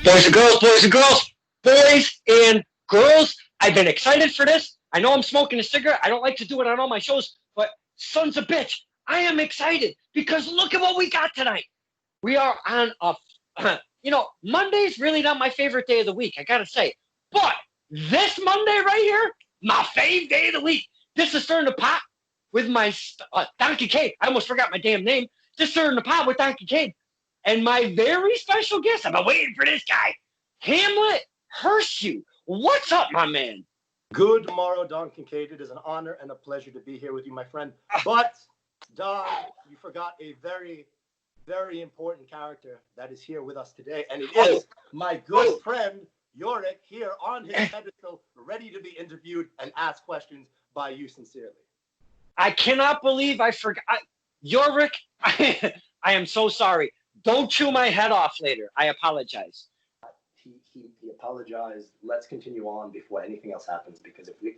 Boys and girls, boys and girls, boys and girls. I've been excited for this. I know I'm smoking a cigarette. I don't like to do it on all my shows, but sons of bitch, I am excited because look at what we got tonight. We are on a, Monday's really not my favorite day of the week, I gotta say. But this Monday right here, my fave day of the week. This is Stirring the Pot with my Don Kincaid. I almost forgot my damn name. This is Stirring the Pot with Don Kincaid. And my very special guest, I've been waiting for this guy, Hamlet Hurtssue. What's up, my man? Good morrow, Don Kincaid. It is an honor and a pleasure to be here with you, my friend. But, Don, you forgot a very, very important character that is here with us today. And it is my good friend, Yorick, here on his pedestal, ready to be interviewed and asked questions by you sincerely. I cannot believe I forgot. Yorick, I am so sorry. Don't chew my head off later. I apologize. He apologized. Let's continue on before anything else happens, because if we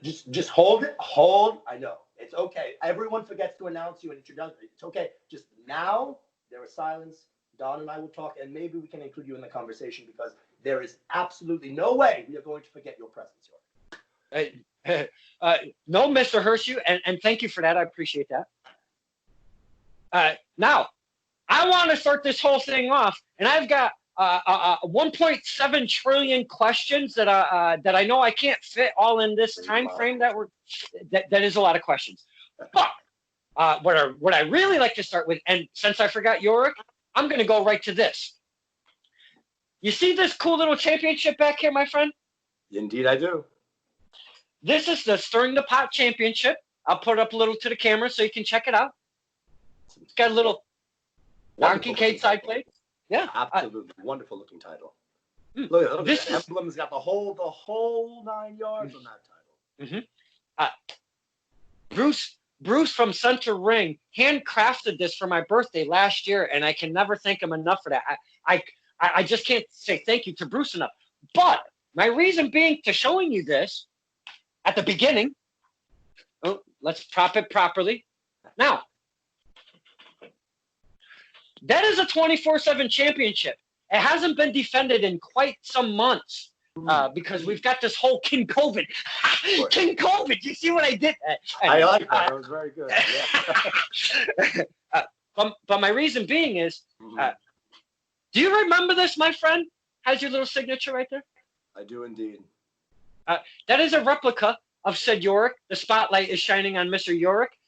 just hold it. I know it's okay. Everyone forgets to announce you and introduce. It's okay. Just now there is silence. Don and I will talk, and maybe we can include you in the conversation, because there is absolutely no way we are going to forget your presence. No, Mr. Hurtssue, and thank you for that. I appreciate that. Now, I want to start this whole thing off, and I've got 1.7 trillion questions that I know I can't fit all in this time frame. That is a lot of questions. But what I really like to start with, and since I forgot Yorick, I'm going to go right to this. You see this cool little championship back here, my friend? Indeed, I do. This is the Stirring the Pot Championship. I'll put it up a little to the camera so you can check it out. It's got a little Don Kincaid side plate. Yeah, absolutely wonderful looking title. Look at the emblem's got the whole 9 yards on that title. Bruce from Center Ring handcrafted this for my birthday last year, and I can never thank him enough for that. I just can't say thank you to Bruce enough. But my reason being to showing you this at the beginning. Oh, let's prop it properly. Now, that is a 24/7 championship. It hasn't been defended in quite some months because we've got this whole Kincaid. Kincaid, you see what I did? I like that. It was very good. Yeah. But my reason being is, do you remember this, my friend? Has your little signature right there? I do indeed. That is a replica of said Yorick. The spotlight is shining on Mr. Yorick.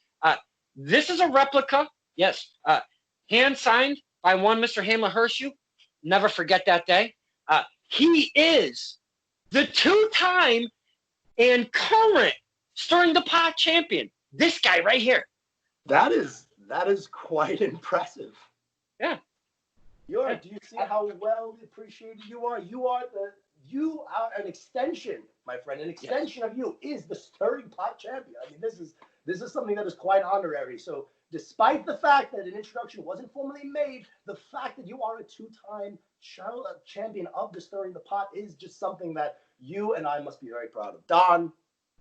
This is a replica, yes, hand signed by one Mr. Hamlet Hurtssue. Never forget that day. He is the 2-time and current Stirring the Pot champion. This guy right here. That is quite impressive. Yeah. Yorick, do you see how well appreciated you are? You are an extension, my friend. An extension of you is the Stirring Pot champion. I mean, this is something that is quite honorary. So, despite the fact that an introduction wasn't formally made, the fact that you are a 2-time champion of the Stirring the Pot is just something that you and I must be very proud of. Don,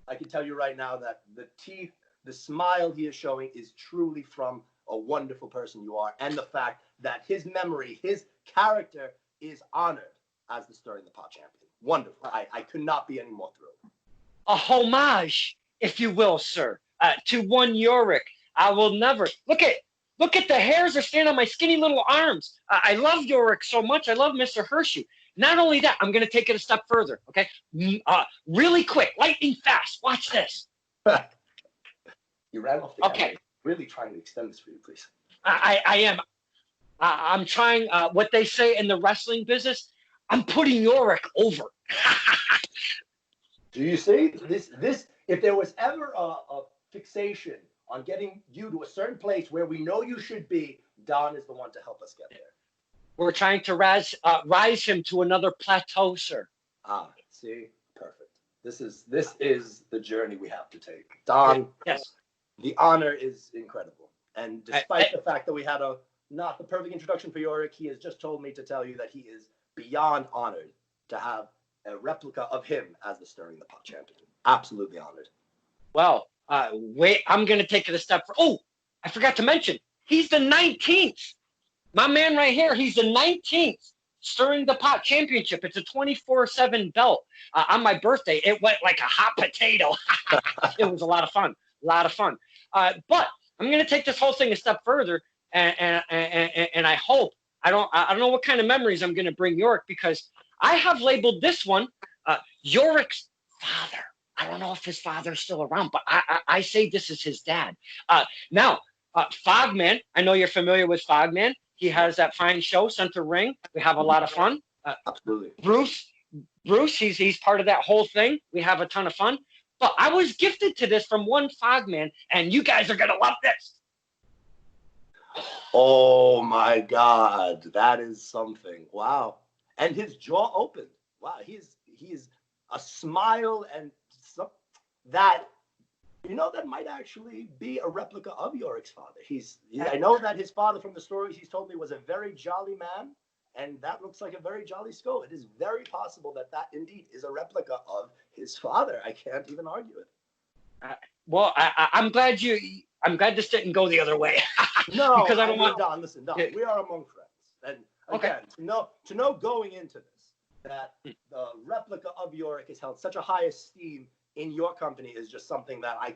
I can tell you right now that the teeth, the smile he is showing is truly from a wonderful person you are, and the fact that his memory, his character is honored as the Stirring the Pot champion. Wonderful. I could not be any more thrilled. A homage, if you will, sir, to one Yorick. I will never look at the hairs that stand on my skinny little arms. I love Yorick so much. I love Mr. Hurtssue. Not only that, I'm going to take it a step further. Okay, really quick, lightning fast. Watch this. You ran off the camera. Really trying to extend this for you, please. I am. I'm trying. What they say in the wrestling business. I'm putting Yorick over. Do you see this? If there was ever a fixation on getting you to a certain place where we know you should be, Don is the one to help us get there. We're trying to rise him to another plateau, sir. See, perfect. This is the journey we have to take. Don, yes. The honor is incredible. And despite the fact that we had not the perfect introduction for Yorick, he has just told me to tell you that he is beyond honored to have a replica of him as the Stirring the Pot champion. Absolutely honored. Well, wait, I'm going to take it a step further. Oh, I forgot to mention, he's the 19th. My man right here, he's the 19th Stirring the Pot Championship. It's a 24/7 belt. On my birthday, it went like a hot potato. It was a lot of fun. A lot of fun. But I'm going to take this whole thing a step further, and I hope I don't know what kind of memories I'm going to bring Yorick, because I have labeled this one Yorick's father. I don't know if his father's still around, but I say this is his dad. Now, Fogman, I know you're familiar with Fogman. He has that fine show, Center Ring. We have a lot of fun. Absolutely. Bruce, he's part of that whole thing. We have a ton of fun. But I was gifted to this from one Fogman, and you guys are going to love this. Oh, my God. That is something. Wow. And his jaw opened. Wow. He's a smile and that, that might actually be a replica of Yorick's father. I know that his father, from the stories he's told me, was a very jolly man, and that looks like a very jolly skull. It is very possible that indeed is a replica of his father. I can't even argue it. Well, I'm glad this didn't go the other way. No, because I don't want. Don, listen, Don, we are among friends, and again, to know going into this that the replica of Yorick is held such a high esteem in your company is just something that I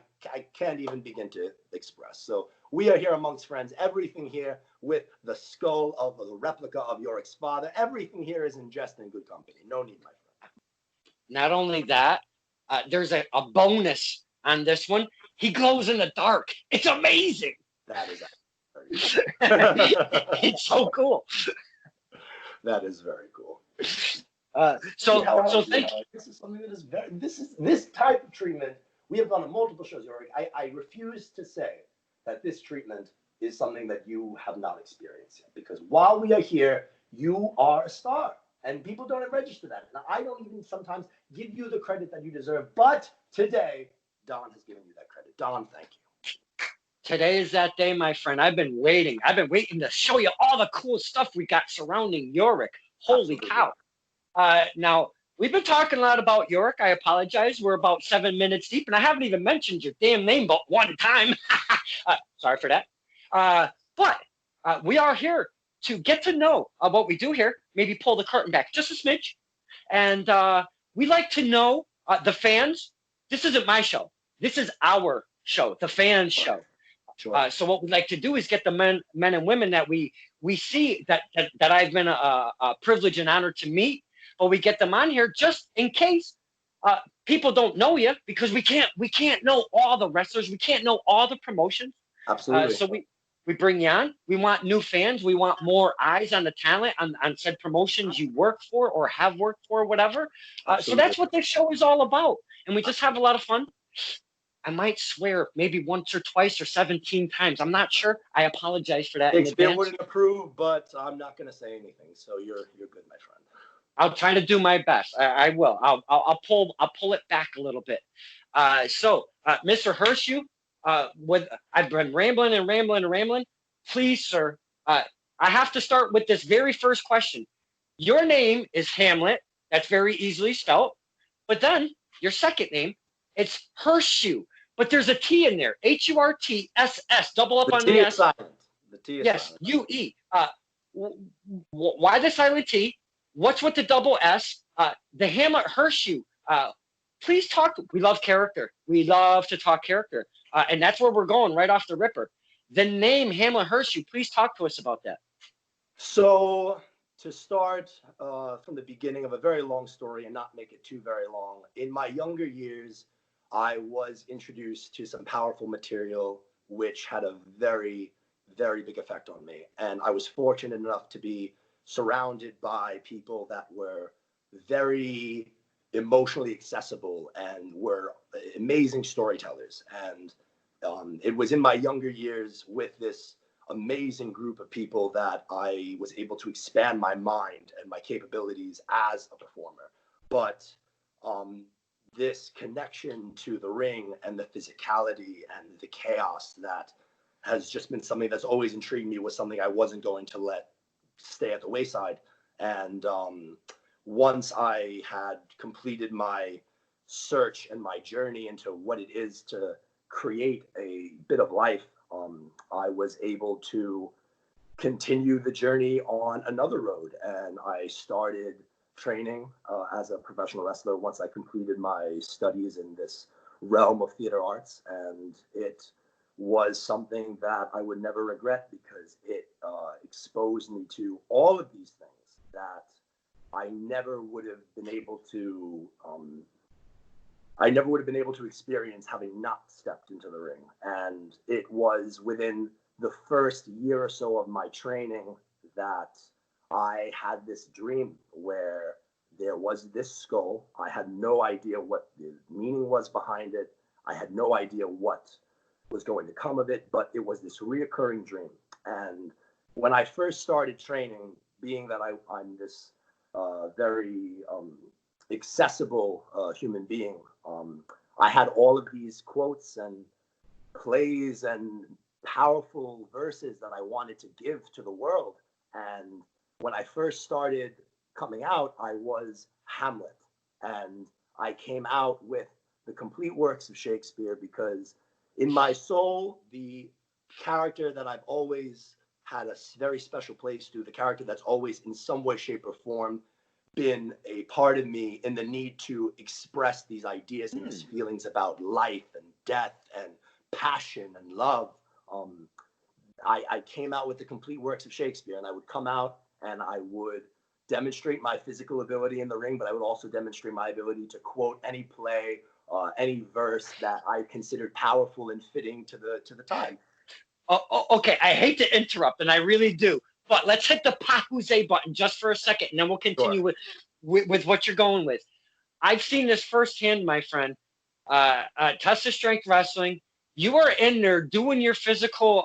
can't even begin to express. So we are here amongst friends. Everything here with the skull of the replica of Yorick's father. Everything here is in jest and good company. No need, my friend. Not only that, there's a bonus on this one. He glows in the dark. It's amazing. That is it's so cool. That is very cool. So thank you. This is something that is this type of treatment. We have done on multiple shows, Yorick. I refuse to say that this treatment is something that you have not experienced yet, because while we are here, you are a star, and people don't register that. Now, I don't even sometimes give you the credit that you deserve, but today, Don has given you that credit. Don, thank you. Today is that day, my friend. I've been waiting to show you all the cool stuff we got surrounding Yorick. Holy Absolutely. cow. Now, we've been talking a lot about Yorick. I apologize. We're about 7 minutes deep, and I haven't even mentioned your damn name but one time. Sorry for that. But we are here to get to know what we do here, maybe pull the curtain back just a smidge. And we like to know the fans. This isn't my show. This is our show, the fans' show. Sure. So what we like to do is get the men and women that we see that I've been a privilege and honor to meet. But we get them on here just in case people don't know you, because we can't know all the wrestlers. We can't know all the promotions. Absolutely. So we bring you on. We want new fans. We want more eyes on the talent on said promotions you work for or have worked for, whatever. So that's what this show is all about. And we just have a lot of fun. I might swear maybe once or twice or 17 times. I'm not sure. I apologize for that. Shakespeare wouldn't approve, but I'm not going to say anything. So you're good, my friend. I'll try to do my best. I will. I'll pull it back a little bit. So, Mr. Hurtssue, I've been rambling. Please, sir, I have to start with this very first question. Your name is Hamlet. That's very easily spelled. But then your second name, it's Hurtssue. But there's a T in there. Hurtss, double up on the S. The T is yes, silent. UE. Why the silent T? What's with the double S? The Hamlet Hurtssue. Please talk. We love character. We love to talk character. And that's where we're going right off the ripper. The name Hamlet Hurtssue, please talk to us about that. So to start from the beginning of a very long story and not make it too very long, in my younger years, I was introduced to some powerful material which had a very, very big effect on me. And I was fortunate enough to be surrounded by people that were very emotionally accessible and were amazing storytellers. And it was in my younger years with this amazing group of people that I was able to expand my mind and my capabilities as a performer. But this connection to the ring and the physicality and the chaos that has just been something that's always intrigued me was something I wasn't going to let stay at the wayside. And once I had completed my search and my journey into what it is to create a bit of life, I was able to continue the journey on another road. And I started training as a professional wrestler once I completed my studies in this realm of theater arts. And it was something that I would never regret, because it exposed me to all of these things that I never would have been able to experience having not stepped into the ring. And it was within the first year or so of my training that I had this dream where there was this skull. I had no idea what the meaning was behind it. I had no idea what was going to come of it, but it was this reoccurring dream. And when I first started training, being that I'm this very accessible human being, I had all of these quotes and plays and powerful verses that I wanted to give to the world. And when I first started coming out, I was Hamlet. And I came out with the complete works of Shakespeare, because in my soul, the character that I've always had a very special place to, the character that's always in some way, shape, or form been a part of me, in the need to express these ideas and these feelings about life and death and passion and love. I came out with the complete works of Shakespeare, and I would come out and I would demonstrate my physical ability in the ring, but I would also demonstrate my ability to quote any play, any verse that I considered powerful and fitting to the time. Okay, I hate to interrupt, and I really do, but let's hit the Pahuse button just for a second, and then we'll continue with what you're going with. I've seen this firsthand, my friend. Test of Strength Wrestling. You are in there doing your physical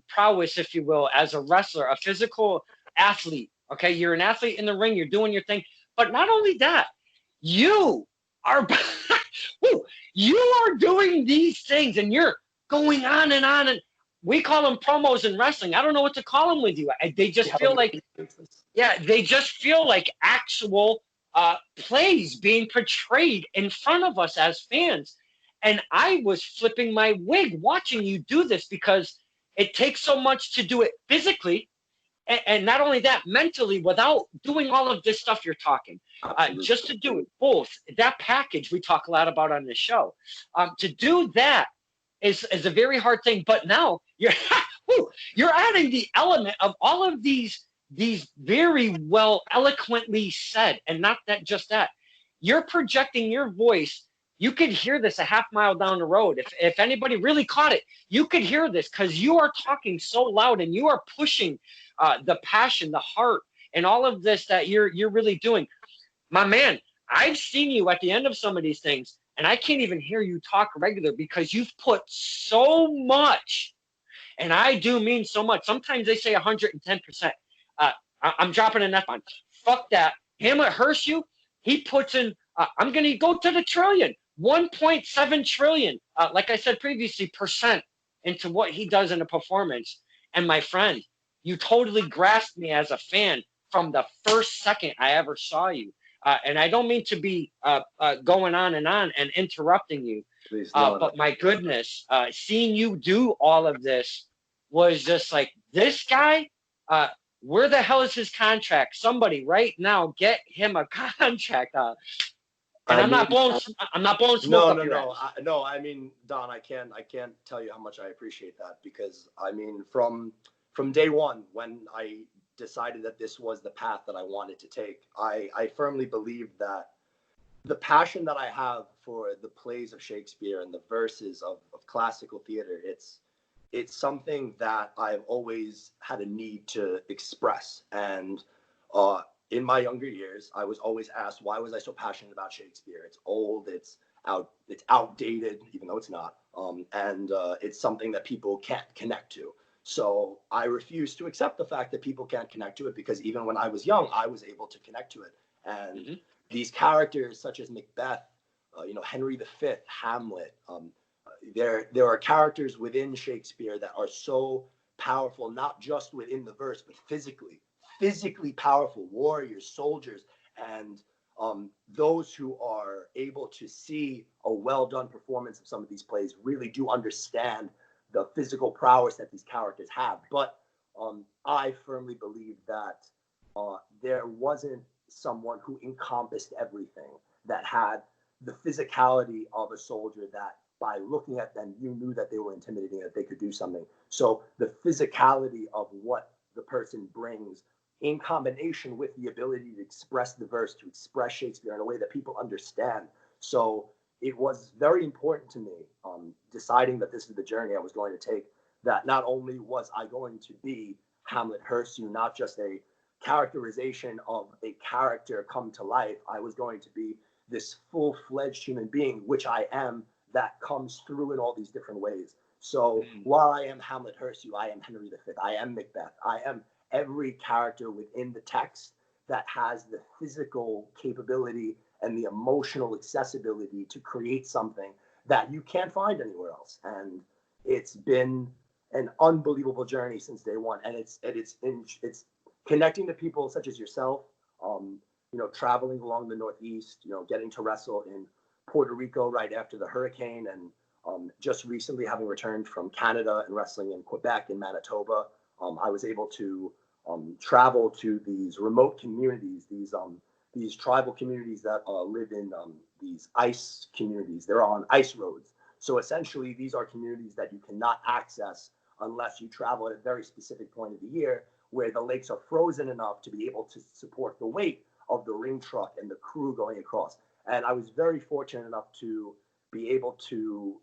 prowess, if you will, as a wrestler, a physical athlete. Okay, you're an athlete in the ring. You're doing your thing, but not only that, you are you are doing these things, and you're going on, and we call them promos in wrestling. I don't know what to call them with you. They just feel like, they just feel like actual plays being portrayed in front of us as fans. And I was flipping my wig watching you do this, because it takes so much to do it physically, and not only that, mentally, without doing all of this stuff you're talking. Just to do it, both that package we talk a lot about on this show. To do that is a very hard thing. But now you're you're adding the element of all of these very well eloquently said, and not that just that. You're projecting your voice. You could hear this a half mile down the road. If anybody really caught it, you could hear this, because you are talking so loud, and you are pushing the passion, the heart, and all of this that you're really doing. My man, I've seen you at the end of some of these things, and I can't even hear you talk regular, because you've put so much, and I do mean so much. Sometimes they say 110%. I'm dropping an F on. Fuck that. Hamlet Hurtssue, he puts in, I'm going to go to the trillion, 1.7 trillion, like I said previously, percent into what he does in a performance. And my friend, you totally grasped me as a fan from the first second I ever saw you. And I don't mean to be going on and interrupting you. Please, but my goodness, seeing you do all of this was just like, this guy, where the hell is his contract? Somebody right now get him a contract. And I'm not blowing smoke up your ass. No. I mean, Don, I can't tell you how much I appreciate that, because I mean, from day one, when I decided that this was the path that I wanted to take, I firmly believed that the passion that I have for the plays of Shakespeare and the verses of classical theater, it's something that I've always had a need to express. And in my younger years, I was always asked, why was I so passionate about Shakespeare? It's old, it's outdated, even though it's not. And it's something that people can't connect to. So I refuse to accept the fact that people can't connect to it, because even when I was young, I was able to connect to it. And these characters such as Macbeth, Henry V, Hamlet, there are characters within Shakespeare that are so powerful, not just within the verse, but physically powerful warriors, soldiers, and those who are able to see a well-done performance of some of these plays really do understand the physical prowess that these characters have. But I firmly believe that there wasn't someone who encompassed everything, that had the physicality of a soldier, that by looking at them, you knew that they were intimidating, that they could do something. So the physicality of what the person brings in combination with the ability to express the verse, to express Shakespeare in a way that people understand. So it was very important to me, deciding that this is the journey I was going to take, that not only was I going to be Hamlet Hurtssue, not just a characterization of a character come to life, I was going to be this full-fledged human being, which I am, that comes through in all these different ways. So while I am Hamlet Hurtssue, I am Henry V, I am Macbeth, I am every character within the text that has the physical capability and the emotional accessibility to create something that you can't find anywhere else. And it's been an unbelievable journey since day one. And it's connecting to people such as yourself, traveling along the Northeast, getting to wrestle in Puerto Rico right after the hurricane, and just recently having returned from Canada and wrestling in Quebec and Manitoba. I was able to travel to these remote communities, these tribal communities that live in these ice communities. They're on ice roads. So essentially, these are communities that you cannot access unless you travel at a very specific point of the year, where the lakes are frozen enough to be able to support the weight of the ring truck and the crew going across. And I was very fortunate enough to be able to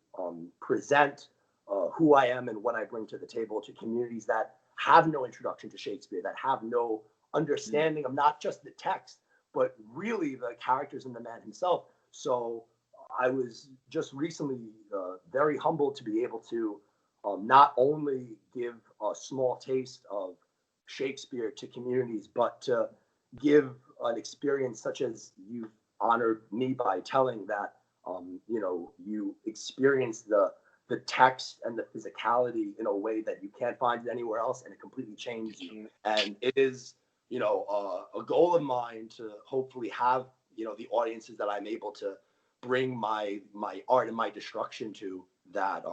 present who I am and what I bring to the table to communities that have no introduction to Shakespeare, that have no understanding of not just the text, but really the characters and the man himself. So I was just recently very humbled to be able to not only give a small taste of Shakespeare to communities, but to give an experience such as you've honored me by telling, that you experience the text and the physicality in a way that you can't find it anywhere else, and it completely changes you. And it is a goal of mine to hopefully have the audiences that I'm able to bring my art and my destruction to, that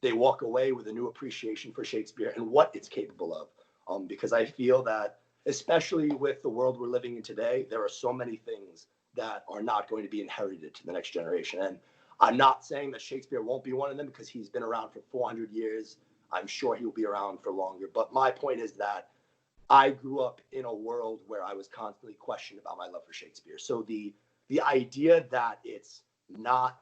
they walk away with a new appreciation for Shakespeare and what it's capable of, because I feel that, especially with the world we're living in today, there are so many things that are not going to be inherited to the next generation. And I'm not saying that Shakespeare won't be one of them, because he's been around for 400 years. I'm sure he'll be around for longer. But my point is that I grew up in a world where I was constantly questioned about my love for Shakespeare. So the idea that it's not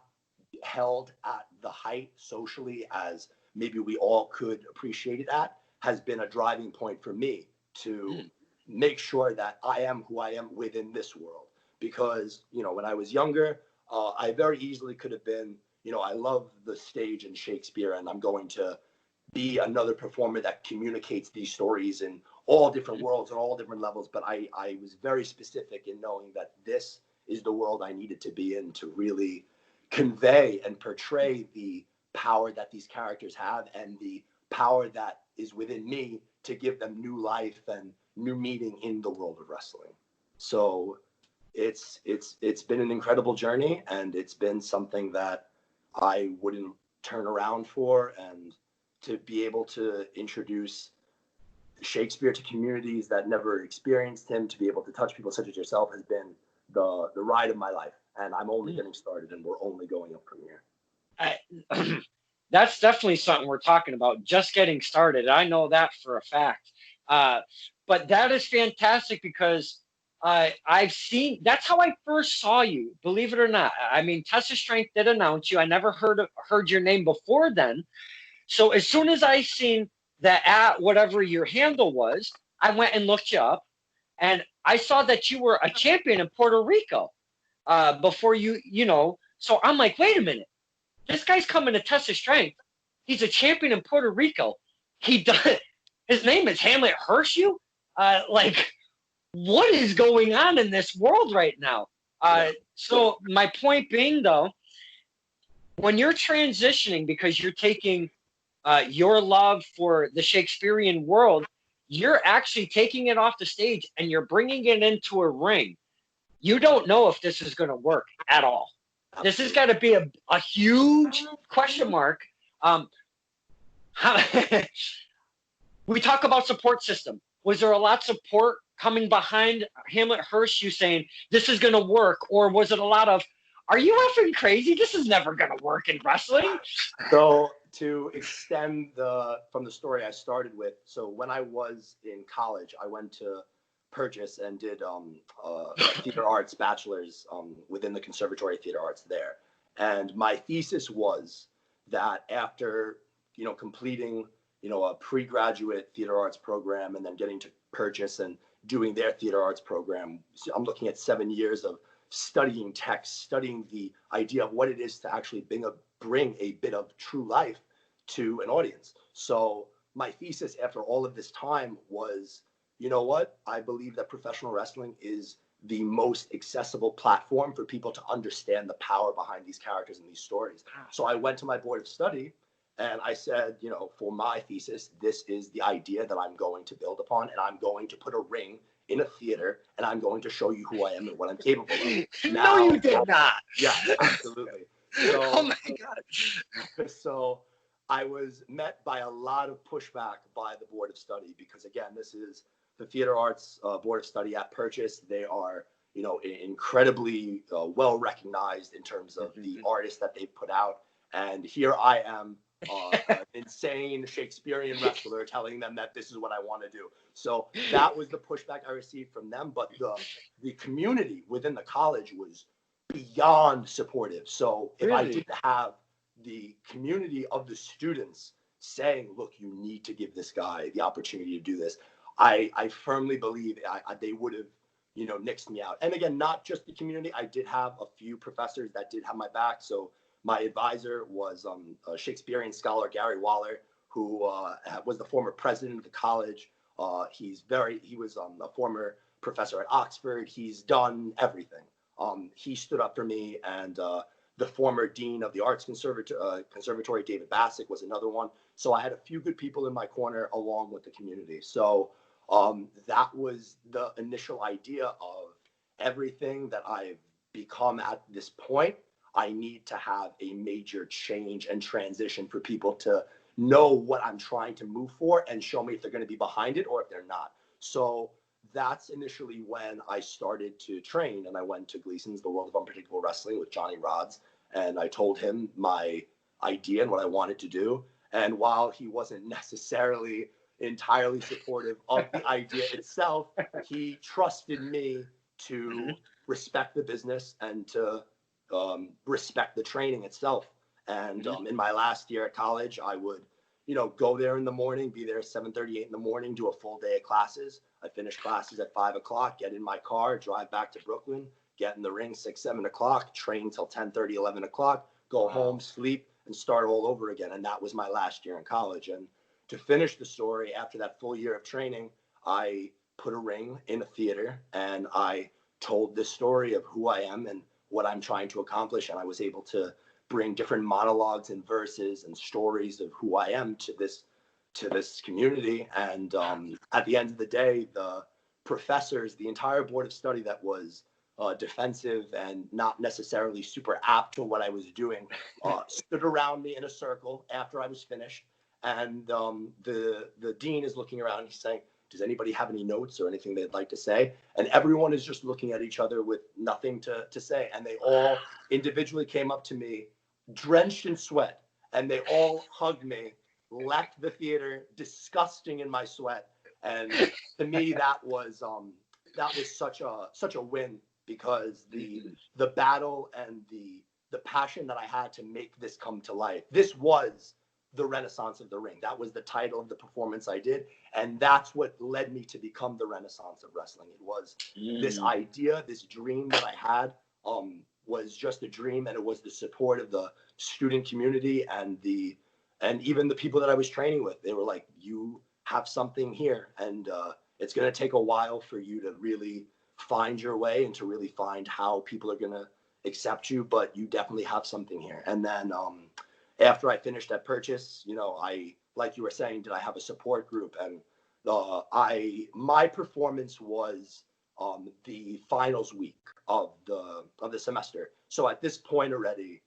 held at the height socially as maybe we all could appreciate it at has been a driving point for me to make sure that I am who I am within this world. Because, when I was younger, I very easily could have been, I love the stage and Shakespeare, and I'm going to be another performer that communicates these stories in all different worlds and all different levels. But I was very specific in knowing that this is the world I needed to be in to really convey and portray the power that these characters have, and the power that is within me to give them new life and new meaning in the world of wrestling. So it's been an incredible journey, and it's been something that I wouldn't turn around for. And to be able to introduce Shakespeare to communities that never experienced him, to be able to touch people such as yourself, has been the ride of my life. And I'm only getting started, and we're only going up from here. That's definitely something we're talking about, just getting started. I know that for a fact. But that is fantastic, because I've seen, that's how I first saw you, believe it or not. I mean, Test of Strength did announce you. I never heard your name before then. So as soon as I seen that at whatever your handle was, I went and looked you up, and I saw that you were a champion in Puerto Rico before so I'm like, wait a minute, this guy's coming to Test of Strength. He's a champion in Puerto Rico. His name is Hamlet Hurtssue. What is going on in this world right now? So my point being, though, when you're transitioning, because you're taking your love for the Shakespearean world, you're actually taking it off the stage and you're bringing it into a ring. You don't know if this is going to work at all. This has got to be a huge question mark. we talk about support system. Was there a lot of support coming behind Hamlet Hurtssue saying this is going to work, or was it a lot of, are you effing crazy? This is never going to work in wrestling. So to extend from the story I started with, so when I was in college, I went to Purchase and did a theater arts bachelor's within the Conservatory of Theater Arts there. And my thesis was that after, completing, a pre-graduate theater arts program and then getting to Purchase and doing their theater arts program, so I'm looking at 7 years of studying text, studying the idea of what it is to actually bring a bit of true life to an audience. So my thesis after all of this time was, you know what? I believe that professional wrestling is the most accessible platform for people to understand the power behind these characters and these stories. So I went to my board of study and I said, for my thesis, this is the idea that I'm going to build upon, and I'm going to put a ring in a theater, and I'm going to show you who I am and what I'm capable of. No, you did not. Yeah, absolutely. So, oh my God. So I was met by a lot of pushback by the board of study because, again, this is the theater arts board of study at Purchase. They are, incredibly well recognized in terms of the artists that they've put out. And here I am, an insane Shakespearean wrestler telling them that this is what I want to do. So that was the pushback I received from them. But the community within the college was beyond supportive. So if I didn't have the community of the students saying, look, you need to give this guy the opportunity to do this, I firmly believe they would have, nixed me out. And again, not just the community. I did have a few professors that did have my back. So my advisor was a Shakespearean scholar, Gary Waller, who was the former president of the college. He was a former professor at Oxford. He's done everything. He stood up for me, and the former dean of the Arts Conservatory, David Bassick, was another one. So I had a few good people in my corner along with the community. So that was the initial idea of everything that I've become at this point. I need to have a major change and transition for people to know what I'm trying to move for and show me if they're going to be behind it or if they're not. So that's initially when I started to train, and I went to Gleason's The World of Unpredictable Wrestling with Johnny Rods, and I told him my idea and what I wanted to do. And while he wasn't necessarily entirely supportive of the idea itself, he trusted me to respect the business and to respect the training itself. And in my last year at college, I would, go there in the morning, be there at 7:38 in the morning, do a full day of classes. I finish classes at 5 o'clock, get in my car, drive back to Brooklyn, get in the ring 6, 7 o'clock, train till 10:30, 11 o'clock, go home, sleep, and start all over again. And that was my last year in college. And to finish the story, after that full year of training, I put a ring in a theater and I told this story of who I am and what I'm trying to accomplish. And I was able to bring different monologues and verses and stories of who I am to this community. And at the end of the day, the professors, the entire board of study that was defensive and not necessarily super apt to what I was doing, stood around me in a circle after I was finished. And the dean is looking around and he's saying, does anybody have any notes or anything they'd like to say? And everyone is just looking at each other with nothing to say. And they all individually came up to me, drenched in sweat, and they all hugged me, left the theater, disgusting in my sweat. And to me, that was such a win, because the battle and the passion that I had to make this come to life. This was the Renaissance of the Ring. That was the title of the performance I did. And that's what led me to become the Renaissance of wrestling. It was this idea, this dream that I had, was just a dream. And it was the support of the student community and even the people that I was training with. They were like, you have something here. And it's going to take a while for you to really find your way and to really find how people are going to accept you. But you definitely have something here. And then after I finished at Purchase, I, like you were saying, did I have a support group? And my performance was the finals week of the semester. So at this point already,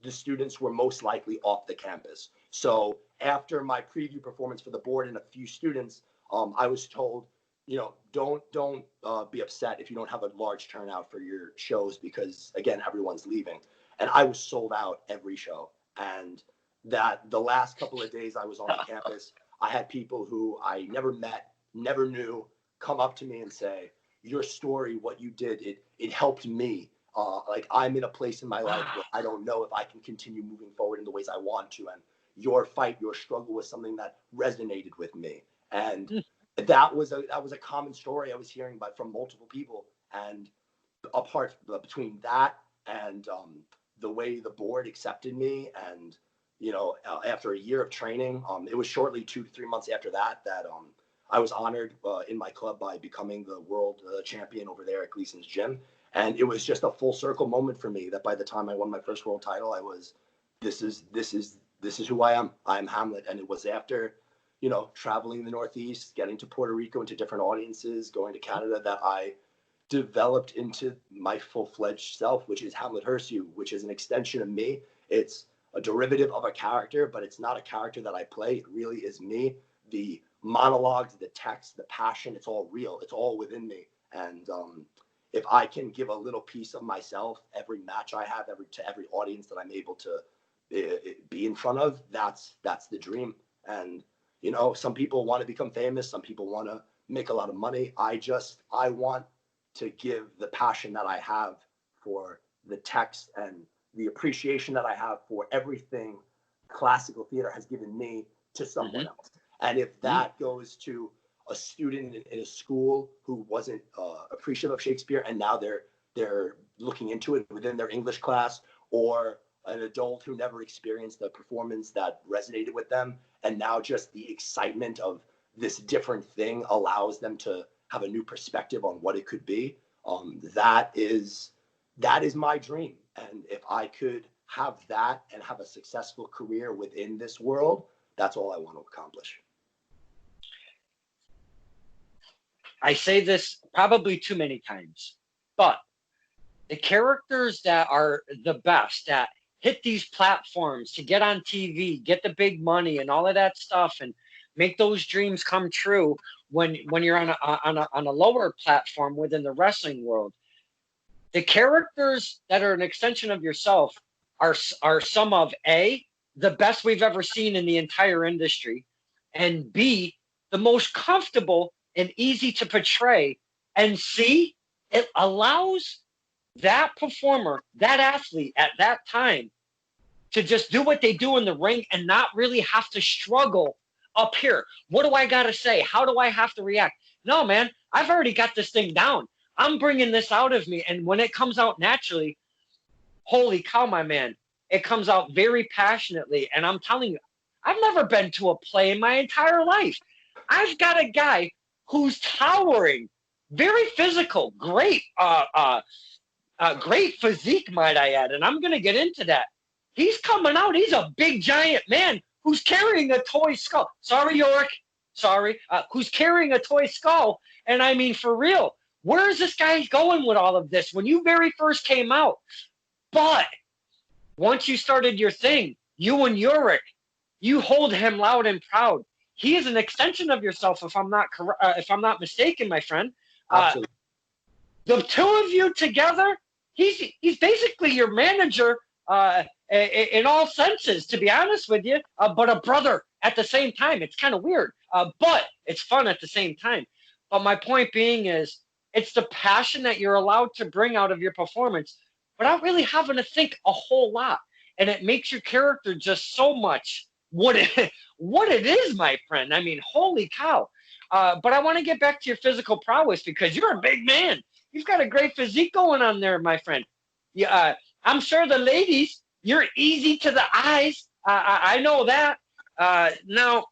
the students were most likely off the campus. So after my preview performance for the board and a few students, I was told, don't be upset if you don't have a large turnout for your shows, because again, everyone's leaving. And I was sold out every show. And that the last couple of days I was on the campus, I had people who I never met, never knew, come up to me and say, your story, what you did, it helped me. Like, I'm in a place in my life where I don't know if I can continue moving forward in the ways I want to. And your fight, your struggle was something that resonated with me. And that was a common story I was hearing from multiple people. And apart between that and the way the board accepted me, and after a year of training, it was shortly 2 to 3 months after that I was honored in my club by becoming the world champion over there at Gleason's gym. And it was just a full circle moment for me that by the time I won my first world title, I was, this is who I am. I'm Hamlet. And it was after, traveling the Northeast, getting to Puerto Rico, into different audiences, going to Canada, that I developed into my full-fledged self, which is Hamlet Hurtssue, which is an extension of me. It's a derivative of a character, but it's not a character that I play. It really is me. The monologues, the text, the passion, it's all real. It's all within me. And if I can give a little piece of myself every match I have, to every audience that I'm able to be in front of, that's the dream. And some people want to become famous, some people want to make a lot of money. I want to give the passion that I have for the text and the appreciation that I have for everything classical theater has given me to someone else. And if that goes to a student in a school who wasn't appreciative of Shakespeare, and now they're looking into it within their English class, or an adult who never experienced a performance that resonated with them, and now just the excitement of this different thing allows them to have a new perspective on what it could be, that is my dream. And if I could have that and have a successful career within this world, that's all I want to accomplish. I say this probably too many times, but the characters that are the best, that hit these platforms to get on TV, get the big money and all of that stuff, and make those dreams come true when you're on a lower platform within the wrestling world. The characters that are an extension of yourself are some of A, the best we've ever seen in the entire industry, and B, the most comfortable and easy to portray, and C, it allows that performer, that athlete at that time, to just do what they do in the ring and not really have to struggle up here. What do I got to say? How do I have to react? No, man, I've already got this thing down. I'm bringing this out of me. And when it comes out naturally, holy cow, my man, it comes out very passionately. And I'm telling you, I've never been to a play in my entire life. I've got a guy who's towering, very physical, great physique, might I add. And I'm going to get into that. He's coming out. He's a big, giant man who's carrying a toy skull. Sorry, Yorick. Sorry. Who's carrying a toy skull. And I mean, for real, where is this guy going with all of this when you very first came out? But once you started your thing, you and Yorick, you hold him loud and proud. He is an extension of yourself, if I'm not mistaken, my friend. Absolutely. The two of you together, he's basically your manager in all senses, to be honest with you, but a brother at the same time. It's kind of weird, but it's fun at the same time. But my point being is, it's the passion that you're allowed to bring out of your performance without really having to think a whole lot. And it makes your character just so much what it is, my friend. I mean, holy cow. But I want to get back to your physical prowess, because you're a big man. You've got a great physique going on there, my friend. Yeah, I'm sure the ladies, you're easy to the eyes. I know that. Now,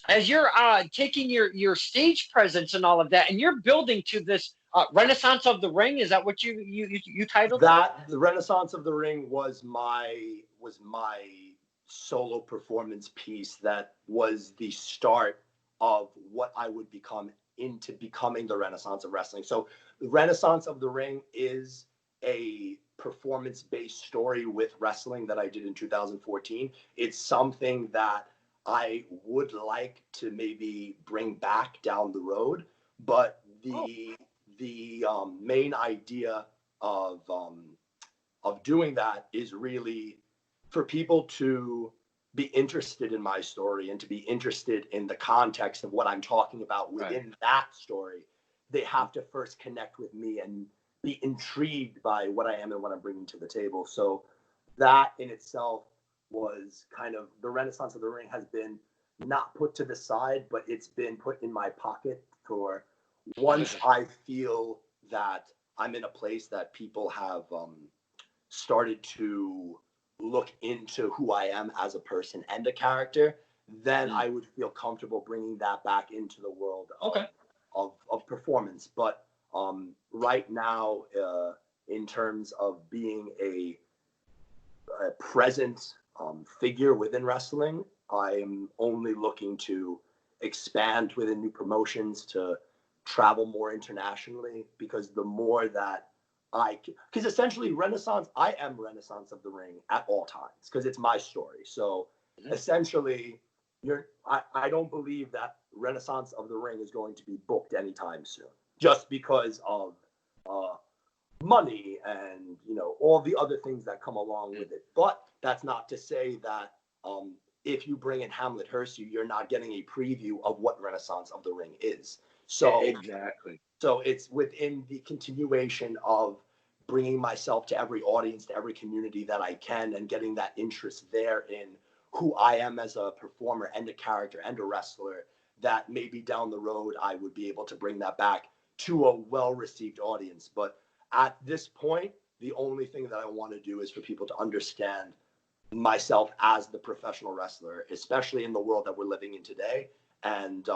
as you're taking your stage presence and all of that, and you're building to this Renaissance of the Ring, is that what you titled that? The Renaissance of the Ring was my solo performance piece that was the start of what I would become into becoming the Renaissance of wrestling. So the Renaissance of the Ring is a performance-based story with wrestling that I did in 2014. It's something that I would like to maybe bring back down the road, but the main idea of doing that is really for people to be interested in my story and to be interested in the context of what I'm talking about within that story. They have to first connect with me and be intrigued by what I am and what I'm bringing to the table. So that in itself was kind of the Renaissance of the Ring has been not put to the side, but it's been put in my pocket for once I feel that I'm in a place that people have started to look into who I am as a person and a character, then I would feel comfortable bringing that back into the world of performance. But right now, in terms of being a present figure within wrestling, I am only looking to expand within new promotions, to travel more internationally, because the more that because essentially Renaissance, I am Renaissance of the Ring at all times because it's my story. So essentially, I don't believe that Renaissance of the Ring is going to be booked anytime soon, just because of money and all the other things that come along with it. But that's not to say that if you bring in Hamlet Hurtssue, you're not getting a preview of what Renaissance of the Ring is. So exactly. So it's within the continuation of bringing myself to every audience, to every community that I can, and getting that interest there in who I am as a performer and a character and a wrestler, that maybe down the road I would be able to bring that back to a well-received audience. But at this point, the only thing that I want to do is for people to understand myself as the professional wrestler, especially in the world that we're living in today, and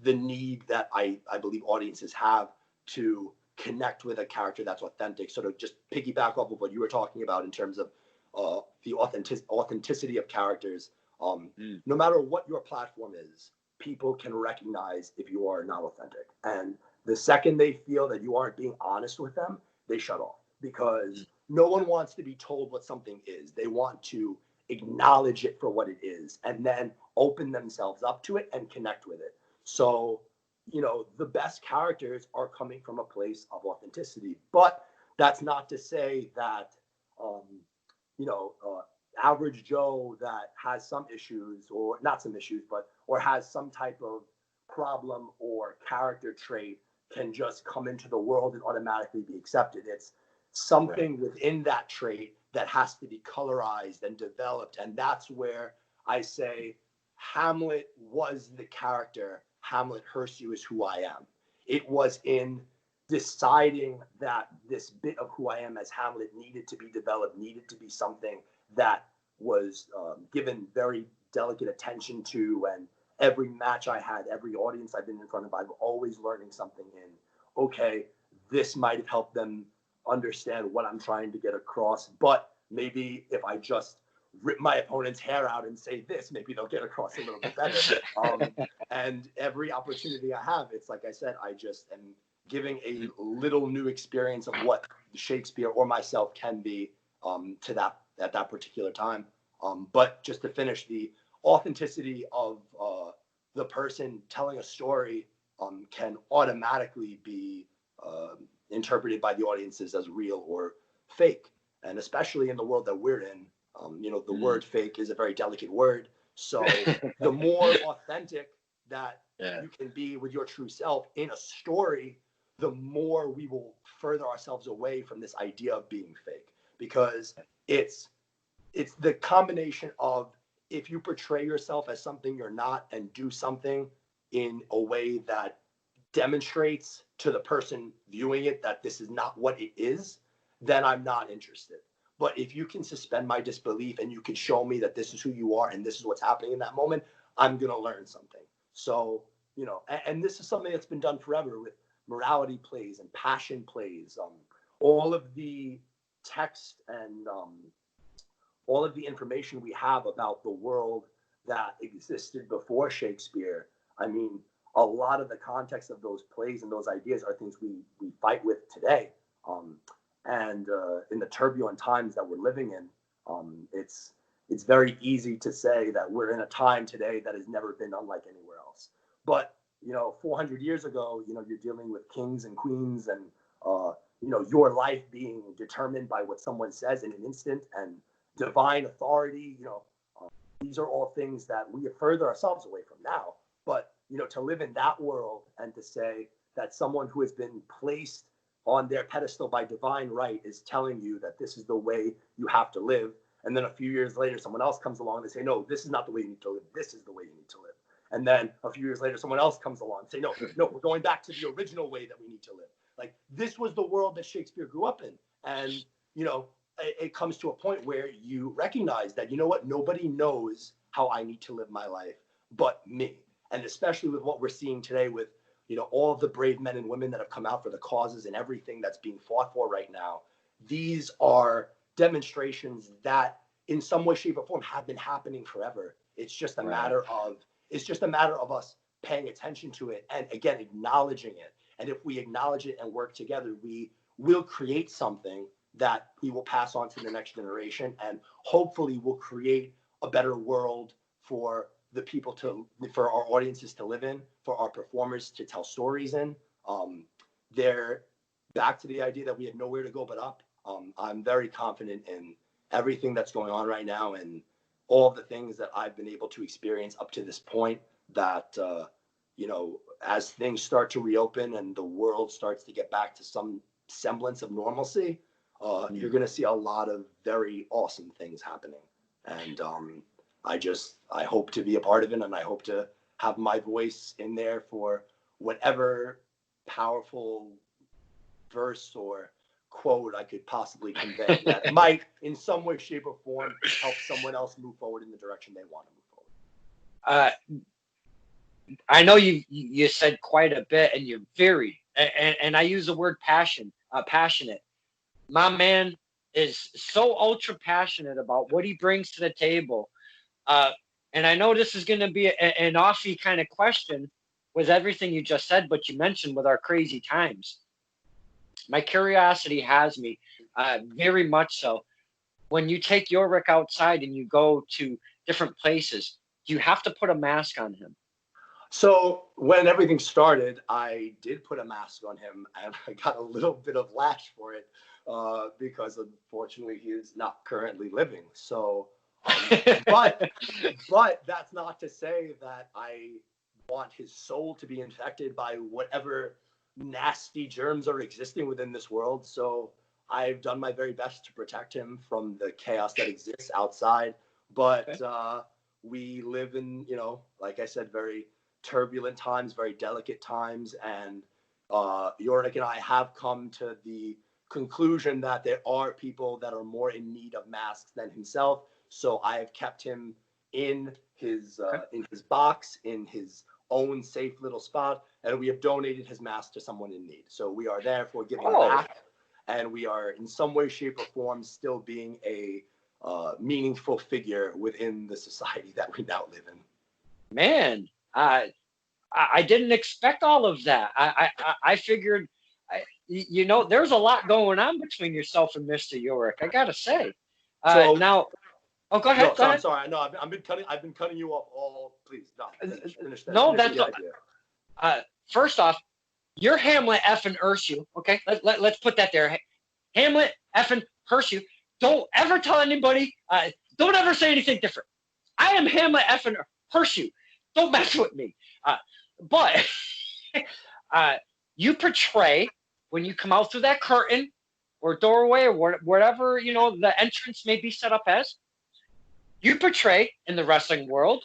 the need that I believe audiences have to connect with a character that's authentic. Sort of just piggyback off of what you were talking about in terms of the authenticity of characters. No matter what your platform is, people can recognize if you are not authentic. And the second they feel that you aren't being honest with them, they shut off, because no one wants to be told what something is. They want to acknowledge it for what it is and then open themselves up to it and connect with it. So, the best characters are coming from a place of authenticity. But that's not to say that, average Joe that has some issues, or not some issues, or has some type of problem or character trait can just come into the world and automatically be accepted. It's something within that trait that has to be colorized and developed. And that's where I say Hamlet was the character. Hamlet Hurtssue is who I am. It was in deciding that this bit of who I am as Hamlet needed to be developed, needed to be something that was given very delicate attention to. And every match I had, every audience I've been in front of, I'm always learning something in, okay, this might have helped them understand what I'm trying to get across. But maybe if I just rip my opponent's hair out and say this, maybe they'll get across a little bit better. And every opportunity I have, it's like I said, I just am giving a little new experience of what Shakespeare or myself can be to that at that particular time. But just to finish, the authenticity of the person telling a story can automatically be interpreted by the audiences as real or fake. And especially in the world that we're in, the word fake is a very delicate word. So the more authentic that you can be with your true self in a story, the more we will further ourselves away from this idea of being fake, because it's the combination of, if you portray yourself as something you're not and do something in a way that demonstrates to the person viewing it that this is not what it is, then I'm not interested. But if you can suspend my disbelief and you can show me that this is who you are and this is what's happening in that moment, I'm going to learn something. So, and this is something that's been done forever with morality plays and passion plays. All of the text and all of the information we have about the world that existed before Shakespeare, I mean, a lot of the context of those plays and those ideas are things we fight with today. And in the turbulent times that we're living in, it's very easy to say that we're in a time today that has never been unlike anywhere else. But 400 years ago, you're dealing with kings and queens, and your life being determined by what someone says in an instant, and divine authority. These are all things that we further ourselves away from now. But to live in that world and to say that someone who has been placed on their pedestal by divine right is telling you that this is the way you have to live, and then a few years later someone else comes along and say, no, this is not the way you need to live, this is the way you need to live. And then a few years later someone else comes along and say, no, we're going back to the original way that we need to live. Like, this was the world that Shakespeare grew up in. And it comes to a point where you recognize that, nobody knows how I need to live my life but me. And especially with what we're seeing today with all of the brave men and women that have come out for the causes and everything that's being fought for right now. These are demonstrations that in some way, shape, or form have been happening forever. It's just a matter of us paying attention to it and, again, acknowledging it. And if we acknowledge it and work together, we will create something that we will pass on to the next generation, and hopefully we'll create a better world for the people for our audiences to live in, for our performers to tell stories in. They're back to the idea that we have nowhere to go but up. I'm very confident in everything that's going on right now, and all of the things that I've been able to experience up to this point, that, as things start to reopen and the world starts to get back to some semblance of normalcy, you're going to see a lot of very awesome things happening. And I hope to be a part of it, and I hope to have my voice in there for whatever powerful verse or quote I could possibly convey that might, in some way, shape, or form, help someone else move forward in the direction they want to move forward. I know you said quite a bit, and you're very, and I use the word passionate. My man is so ultra passionate about what he brings to the table. And I know this is going to be an offy kind of question with everything you just said, but you mentioned with our crazy times. My curiosity has me, very much so. When you take Yorick outside and you go to different places, you have to put a mask on him. So when everything started, I did put a mask on him, and I got a little bit of lash for it, because unfortunately he is not currently living. So, but that's not to say that I want his soul to be infected by whatever nasty germs are existing within this world. So I've done my very best to protect him from the chaos that exists outside. But we live in, like I said, very turbulent times, very delicate times, and Yorick and I have come to the conclusion that there are people that are more in need of masks than himself. So I have kept him in his box, in his own safe little spot, and we have donated his mask to someone in need. So we are therefore giving back, and we are in some way, shape, or form still being a meaningful figure within the society that we now live in. Man, I didn't expect all of that. I figured, there's a lot going on between yourself and Mr. Yorick, I gotta say. So now, go ahead. Go ahead. I'm sorry. No, I've been cutting you off all. Please, finish that. No, that's the idea. First off, you're Hamlet Hurtssue. Okay, let's put that there. Hamlet Hurtssue. Don't ever tell anybody. Don't ever say anything different. I am Hamlet Hurtssue. Don't mess with me. But you portray, when you come out through that curtain or doorway or whatever, the entrance may be set up as, you portray in the wrestling world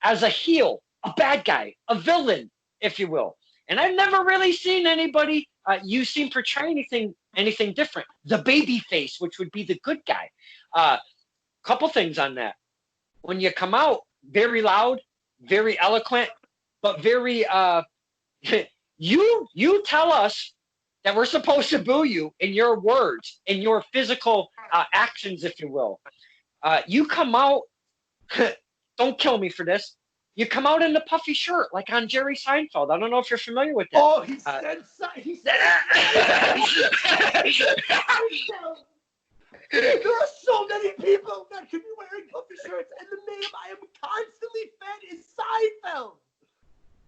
as a heel, a bad guy, a villain, if you will. And I've never really seen anybody, you seem portray anything different. The baby face, which would be the good guy. Couple things on that. When you come out, very loud, very eloquent, but very, you tell us that we're supposed to boo you in your words, in your physical actions, if you will. You come out, don't kill me for this, you come out in the puffy shirt, like on Jerry Seinfeld. I don't know if you're familiar with that. Oh, he said there are so many people that could be wearing puffy shirts, and the name I am constantly fed is Seinfeld.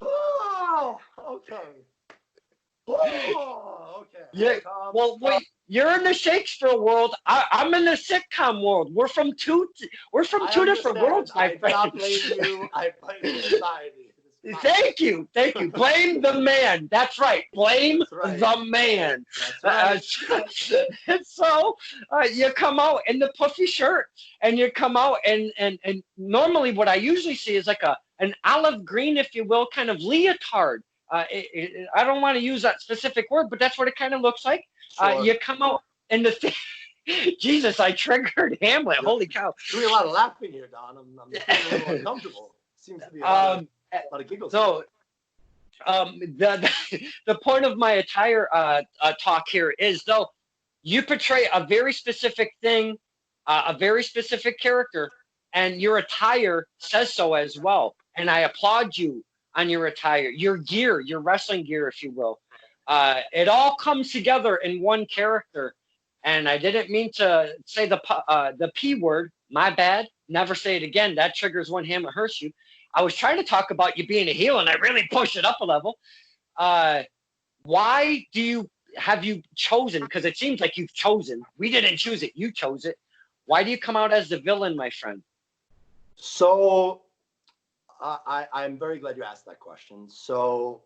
Oh, okay. Oh, okay. Yeah. Well, wait. You're in the Shakespeare world. I'm in the sitcom world. We're from two different worlds, my friend. I blame you. I blame society. Thank you. Blame the man. That's right. Blame the man. That's right. So you come out in the puffy shirt, and you come out and normally what I usually see is like an olive green, if you will, kind of leotard. I don't want to use that specific word, but that's what it kind of looks like. Sure. You come out in the Jesus, I triggered Hamlet. Holy cow! Doing a lot of laughing here, Don. I'm feeling a little uncomfortable. Seems to be a lot of giggles. So, the point of my entire talk here is, though, you portray a very specific thing, a very specific character, and your attire says so as well. And I applaud you on your attire, your gear, your wrestling gear, if you will. It all comes together in one character. And I didn't mean to say the P word. My bad. Never say it again. That triggers one Hamlet Hurtssue. I was trying to talk about you being a heel, and I really pushed it up a level. Why have you chosen? Because it seems like you've chosen. We didn't choose it. You chose it. Why do you come out as the villain, my friend? So I'm very glad you asked that question. So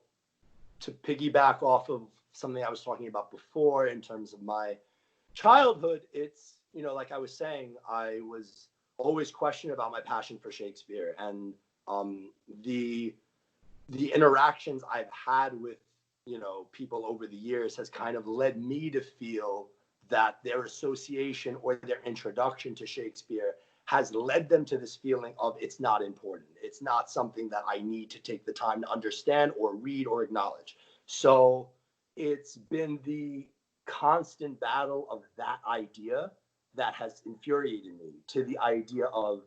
to piggyback off of something I was talking about before in terms of my childhood, it's, like I was saying, I was always questioning about my passion for Shakespeare, and the interactions I've had with people over the years has kind of led me to feel that their association or their introduction to Shakespeare has led them to this feeling of it's not important. It's not something that I need to take the time to understand or read or acknowledge. So it's been the constant battle of that idea that has infuriated me, to the idea of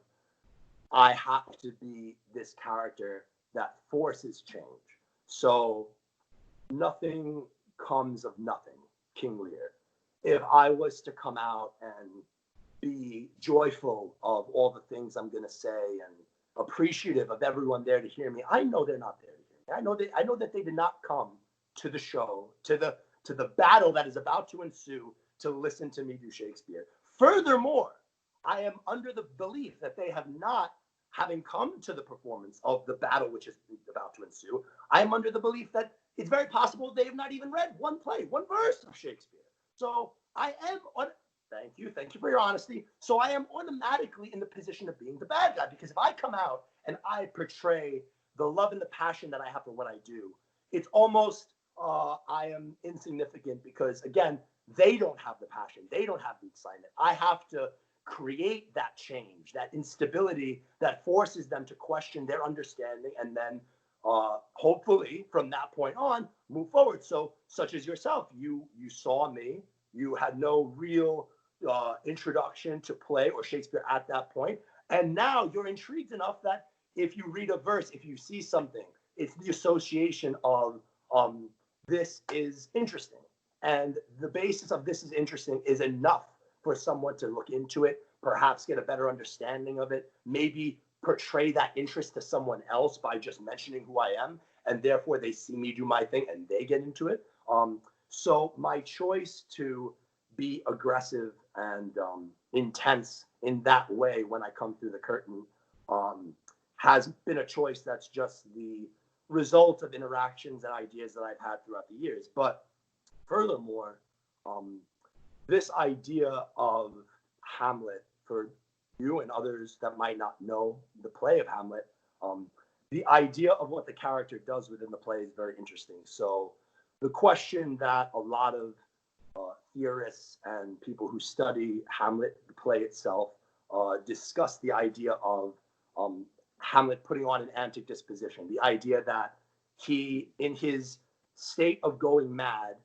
I have to be this character that forces change. So nothing comes of nothing, King Lear. If I was to come out and be joyful of all the things I'm going to say and appreciative of everyone there to hear me, I know they're not there to hear me. I know that they did not come to the show, to the battle that is about to ensue, to listen to me do Shakespeare. Furthermore, I am under the belief that they have not, having come to the performance of the battle which is about to ensue, I am under the belief that it's very possible they have not even read one play, one verse of Shakespeare. So I am thank you for your honesty. So I am automatically in the position of being the bad guy, because if I come out and I portray the love and the passion that I have for what I do, it's almost I am insignificant, because again, they don't have the passion, they don't have the excitement. I have to create that change, that instability that forces them to question their understanding, and then hopefully from that point on move forward. So such as yourself, you saw me, you had no real introduction to play or Shakespeare at that point, and now you're intrigued enough that if you read a verse, if you see something, it's the association of this is interesting, and the basis of this is interesting is enough for someone to look into it, perhaps get a better understanding of it, maybe portray that interest to someone else by just mentioning who I am, and therefore they see me do my thing and they get into it. So my choice to be aggressive and intense in that way when I come through the curtain has been a choice that's just the result of interactions and ideas that I've had throughout the years. But furthermore, this idea of Hamlet, for you and others that might not know the play of Hamlet, the idea of what the character does within the play is very interesting. So the question that a lot of theorists and people who study Hamlet, the play itself, discuss the idea of Hamlet putting on an antic disposition, the idea that he, in his state of going mad,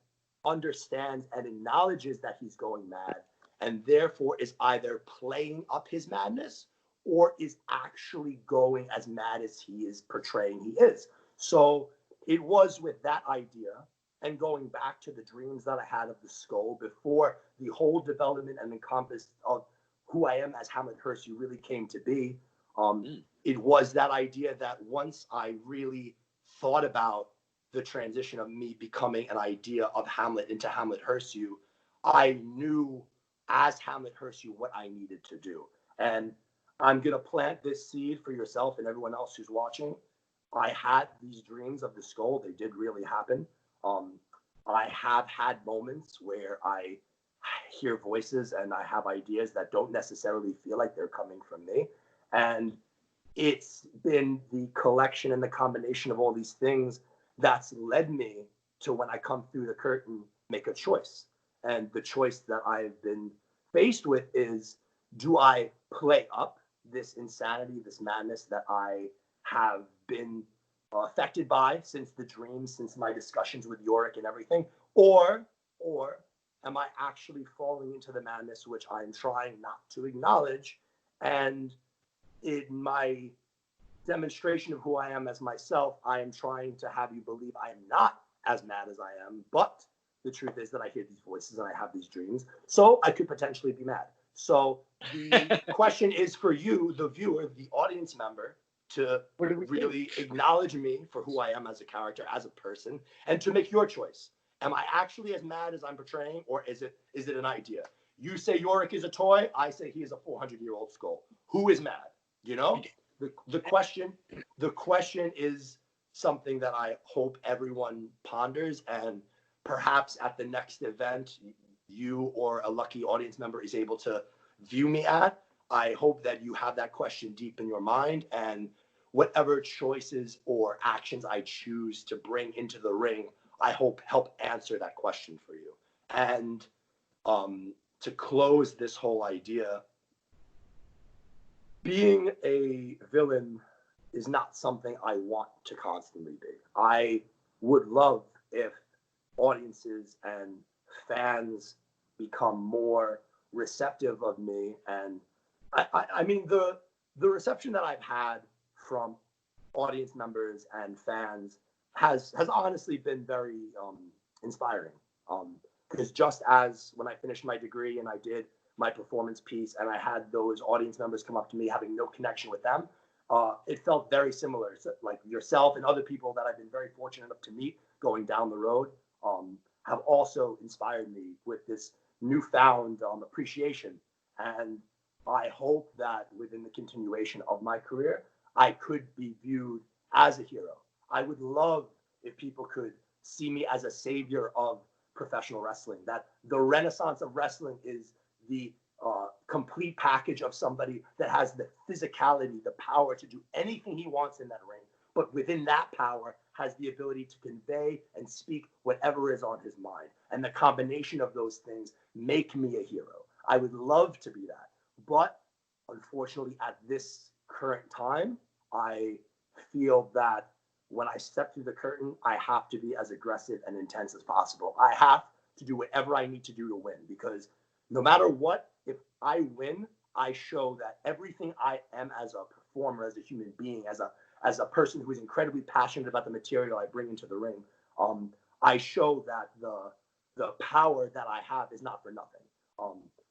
understands and acknowledges that he's going mad, and therefore is either playing up his madness or is actually going as mad as he is portraying he is. So it was with that idea and going back to the dreams that I had of the skull before the whole development and encompassed of who I am as Hamlet Hurtssue really came to be. It was that idea that once I really thought about the transition of me becoming an idea of Hamlet into Hamlet Hurtssue, I knew as Hamlet Hurtssue what I needed to do. And I'm going to plant this seed for yourself and everyone else who's watching. I had these dreams of the skull. They did really happen. I have had moments where I hear voices and I have ideas that don't necessarily feel like they're coming from me. And it's been the collection and the combination of all these things that's led me to, when I come through the curtain, make a choice. And the choice that I've been faced with is, do I play up this insanity, this madness that I have been affected by since the dreams, since my discussions with Yorick and everything, or am I actually falling into the madness, which I'm trying not to acknowledge? And in my demonstration of who I am as myself, I am trying to have you believe I am not as mad as I am, but the truth is that I hear these voices and I have these dreams, so I could potentially be mad. So the question is for you, the viewer, the audience member, to really acknowledge me for who I am as a character, as a person, and to make your choice. Am I actually as mad as I'm portraying, or is it an idea? You say Yorick is a toy, I say he is a 400-year-old skull. Who is mad? You know? The question is something that I hope everyone ponders, and perhaps at the next event, you or a lucky audience member is able to view me at. I hope that you have that question deep in your mind, and whatever choices or actions I choose to bring into the ring, I hope help answer that question for you. And to close this whole idea, being a villain is not something I want to constantly be. I would love if audiences and fans become more receptive of me. And I mean, the reception that I've had from audience members and fans has honestly been very inspiring. Because just as when I finished my degree and I did my performance piece and I had those audience members come up to me having no connection with them, it felt very similar. So, like yourself and other people that I've been very fortunate enough to meet going down the road have also inspired me with this newfound appreciation. And I hope that within the continuation of my career, I could be viewed as a hero. I would love if people could see me as a savior of professional wrestling, that the renaissance of wrestling is the complete package of somebody that has the physicality, the power to do anything he wants in that ring, but within that power has the ability to convey and speak whatever is on his mind. And the combination of those things make me a hero. I would love to be that. But unfortunately, at this current time, I feel that when I step through the curtain, I have to be as aggressive and intense as possible. I have to do whatever I need to do to win, because no matter what, if I win, I show that everything I am as a performer, as a human being, as a person who is incredibly passionate about the material I bring into the ring, I show that the power that I have is not for nothing.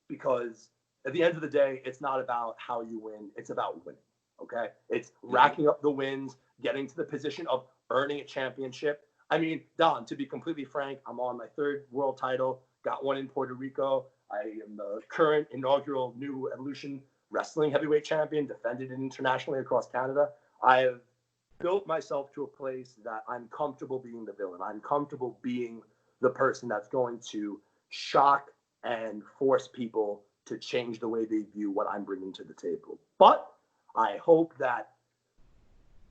Because at the end of the day, it's not about how you win, it's about winning. Okay? It's racking up the wins, getting to the position of earning a championship. I mean, Don, to be completely frank, I'm on my third world title, got one in Puerto Rico. I am the current inaugural New Evolution Wrestling Heavyweight Champion, defended it internationally across Canada. I have built myself to a place that I'm comfortable being the villain. I'm comfortable being the person that's going to shock and force people to change the way they view what I'm bringing to the table. But I hope that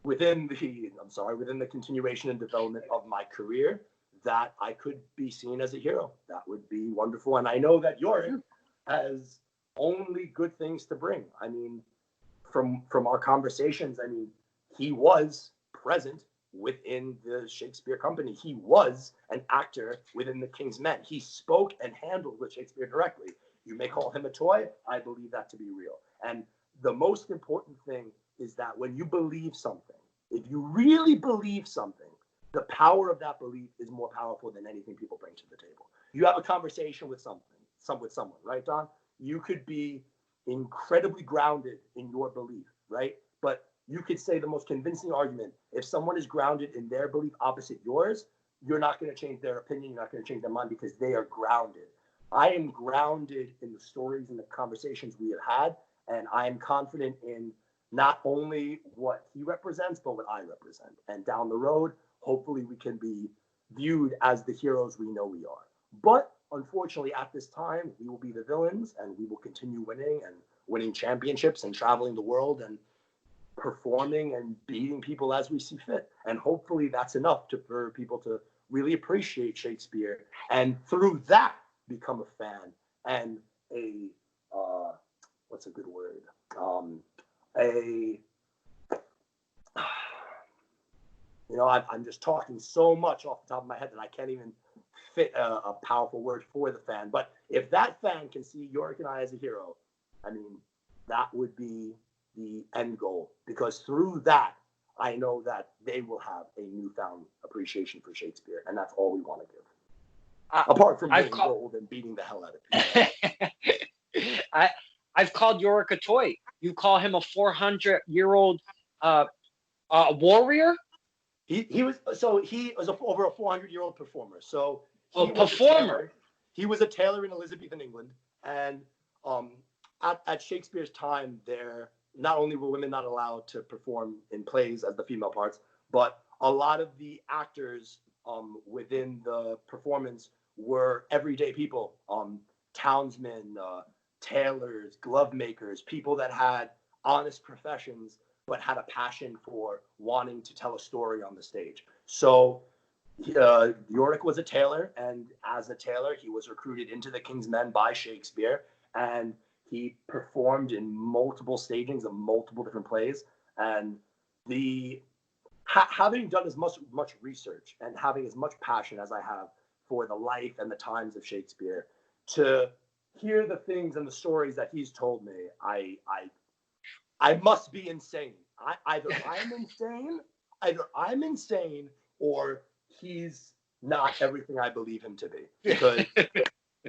within the continuation and development of my career, that I could be seen as a hero. That would be wonderful. And I know that Yorick has only good things to bring. I mean, from our conversations, I mean, he was present within the Shakespeare company. He was an actor within the King's Men. He spoke and handled with Shakespeare directly. You may call him a toy. I believe that to be real. And the most important thing is that when you believe something, if you really believe something, the power of that belief is more powerful than anything people bring to the table. You have a conversation with someone, right, Don? You could be incredibly grounded in your belief, right? But you could say the most convincing argument. If someone is grounded in their belief opposite yours, you're not going to change their opinion. You're not going to change their mind because they are grounded. I am grounded in the stories and the conversations we have had, and I am confident in not only what he represents, but what I represent. And down the road, hopefully we can be viewed as the heroes we know we are. But unfortunately, at this time, we will be the villains, and we will continue winning championships and traveling the world and performing and beating people as we see fit. And hopefully that's enough for people to really appreciate Shakespeare, and through that become a fan and a what's a good word? I'm just talking so much off the top of my head that I can't even fit a powerful word for the fan. But if that fan can see Yorick and I as a hero, I mean, that would be the end goal, because through that, I know that they will have a newfound appreciation for Shakespeare, and that's all we want to give. Apart from winning gold and beating the hell out of people. I've called Yorick a toy. You call him a 400-year-old warrior? He was over a 400-year-old performer. So he was a tailor in Elizabethan England, and at Shakespeare's time, there not only were women not allowed to perform in plays as the female parts, but a lot of the actors within the performance were everyday people, townsmen, tailors, glove makers, people that had honest professions but had a passion for wanting to tell a story on the stage. So Yorick was a tailor, and as a tailor, he was recruited into the King's Men by Shakespeare, and he performed in multiple stagings of multiple different plays. And having done as much research and having as much passion as I have for the life and the times of Shakespeare, to hear the things and the stories that he's told me, I must be insane. Either I'm insane, or he's not everything I believe him to be. Because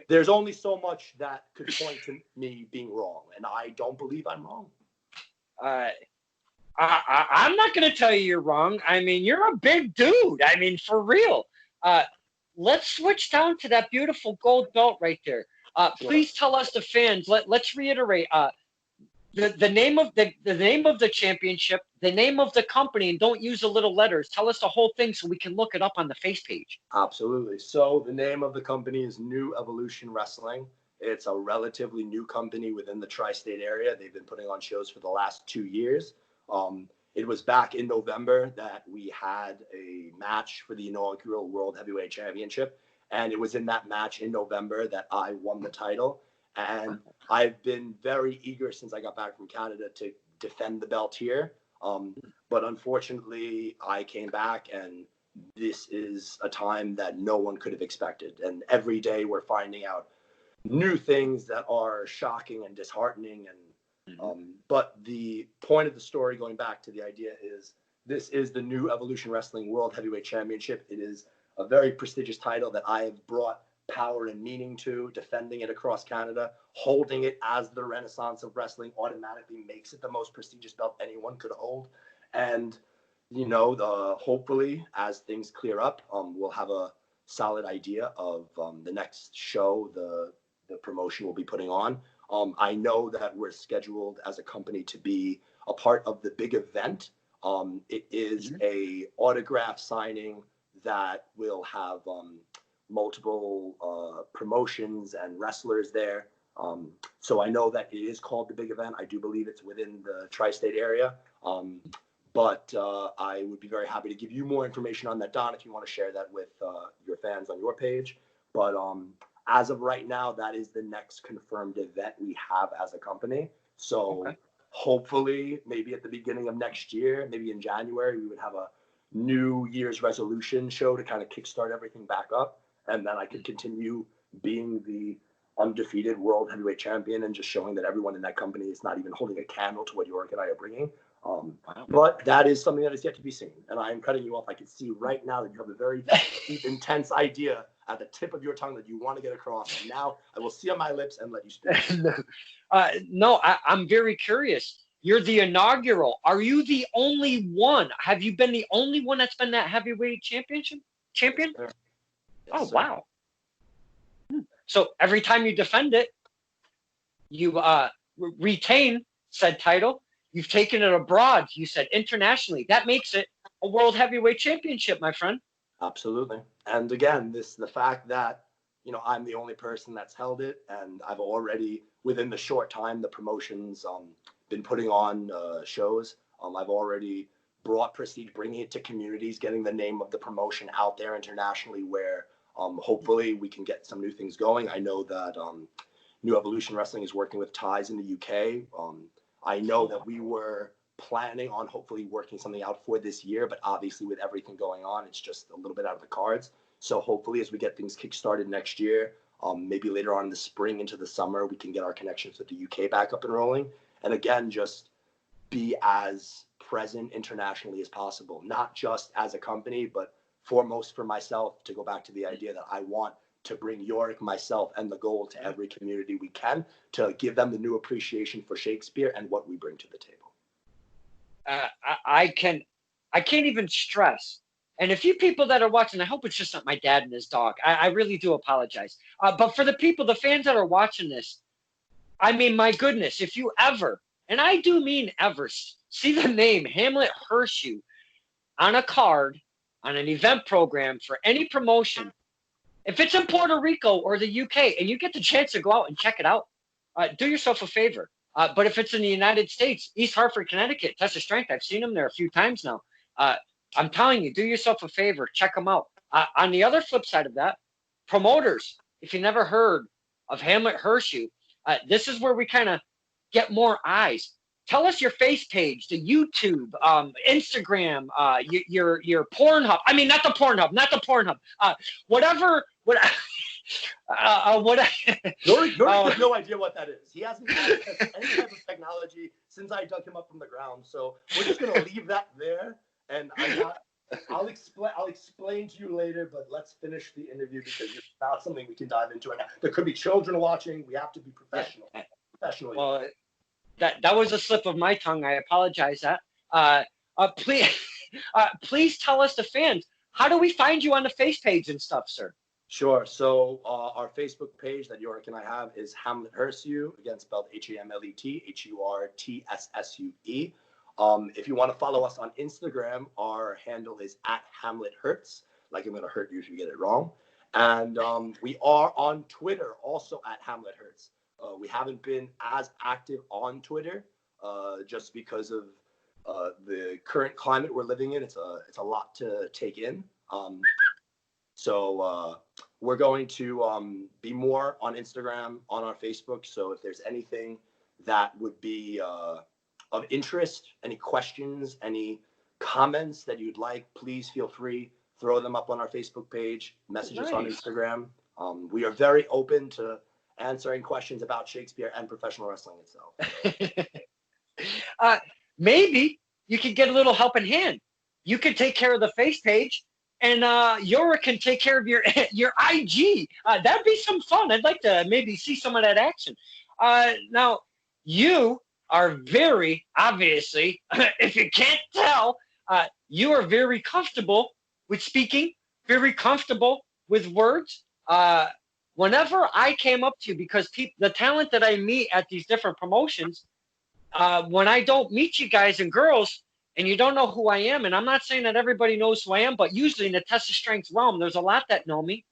there's only so much that could point to me being wrong, and I don't believe I'm wrong. I'm not going to tell you you're wrong. I mean, you're a big dude. I mean, for real. Let's switch down to that beautiful gold belt right there. Please tell us, the fans. Let's reiterate. The name of the championship, the name of the company, and don't use the little letters. Tell us the whole thing so we can look it up on the face page. Absolutely. So the name of the company is New Evolution Wrestling. It's a relatively new company within the tri-state area. They've been putting on shows for the last 2 years. It was back in November that we had a match for the inaugural World Heavyweight Championship, and it was in that match in November that I won the title. And I've been very eager since I got back from Canada to defend the belt here. But unfortunately, I came back, and this is a time that no one could have expected. And every day we're finding out new things that are shocking and disheartening. And but the point of the story, going back to the idea, is this is the New Evolution Wrestling World Heavyweight Championship. It is a very prestigious title that I have brought power and meaning to. Defending it across Canada, holding it as the renaissance of wrestling automatically makes it the most prestigious belt anyone could hold. And hopefully as things clear up, we'll have a solid idea of the next show the promotion will be putting on. I know that we're scheduled as a company to be a part of the big event. It is a autograph signing that will have multiple promotions and wrestlers there. So I know that it is called the big event. I do believe it's within the tri-state area. But I would be very happy to give you more information on that, Don, if you want to share that with your fans on your page. But as of right now, that is the next confirmed event we have as a company. So hopefully, maybe at the beginning of next year, maybe in January, we would have a New Year's resolution show to kind of kickstart everything back up. And then I could continue being the undefeated world heavyweight champion, and just showing that everyone in that company is not even holding a candle to what Yorick and I are bringing. But that is something that is yet to be seen. And I am cutting you off. I can see right now that you have a very deep, intense idea at the tip of your tongue that you want to get across. And now I will seal my lips and let you speak. No, I'm very curious. You're the inaugural. Are you the only one? Have you been the only one that's been that heavyweight champion? Yes, Oh, sir. wow. So every time you defend it, you retain said title. You've taken it abroad. You said internationally. That makes it a world heavyweight championship, my friend. Absolutely. And again, the fact that, I'm the only person that's held it, and I've already, within the short time the promotion's been putting on shows, I've already brought prestige, bringing it to communities, getting the name of the promotion out there internationally, where hopefully we can get some new things going. I know that New Evolution Wrestling is working with ties in the UK. I know that we were planning on hopefully working something out for this year, but obviously with everything going on, it's just a little bit out of the cards. So hopefully as we get things kickstarted next year, maybe later on in the spring into the summer, we can get our connections with the UK back up and rolling. And again, just be as present internationally as possible, not just as a company, but foremost for myself, to go back to the idea that I want to bring Yorick, myself, and the goal to every community we can, to give them the new appreciation for Shakespeare and what we bring to the table. I can't even stress. And if you people that are watching, I hope it's just not my dad and his dog. I really do apologize. But for the people, the fans that are watching this, I mean, my goodness, if you ever, and I do mean ever, see the name Hamlet Hurtssue on a card, on an event program for any promotion, if it's in Puerto Rico or the UK and you get the chance to go out and check it out, do yourself a favor. But if it's in the United States, East Hartford, Connecticut, Test of Strength, I've seen them there a few times now. I'm telling you, do yourself a favor, check them out. On the other flip side of that, promoters, if you never heard of Hamlet Hurtssue, this is where we kind of get more eyes. Tell us your face page, the YouTube, Instagram, your Pornhub. I mean, not the Pornhub. Whatever. Yorick has no idea what that is. He hasn't had any type of technology since I dug him up from the ground. So we're just gonna leave that there. And I'll explain to you later. But let's finish the interview, because it's not something we can dive into right now. There could be children watching. We have to be professional. Well, that was a slip of my tongue. I apologize. That. Please tell us, the fans, how do we find you on the face page and stuff, sir? Sure. So our Facebook page that Yorick and I have is Hamlet Hurtssue, again spelled Hamlet Hurtssue. If you want to follow us on Instagram, our handle is @HamletHurts, like I'm going to hurt you if you get it wrong. And we are on Twitter, also @HamletHurts. We haven't been as active on Twitter just because of the current climate we're living in. It's a lot to take in. So we're going to be more on Instagram, on our Facebook. So if there's anything that would be of interest, any questions, any comments that you'd like, please feel free, throw them up on our Facebook page, message us on Instagram. We are very open to answering questions about Shakespeare and professional wrestling itself. Maybe you could get a little helping hand. You could take care of the face page, and Yorick can take care of your IG. That'd be some fun. I'd like to maybe see some of that action. Now, you are very, obviously, if you can't tell, you are very comfortable with speaking, very comfortable with words. Whenever I came up to you, because the talent that I meet at these different promotions, when I don't meet you guys and girls, and you don't know who I am, and I'm not saying that everybody knows who I am, but usually in the Test of Strength realm, there's a lot that know me.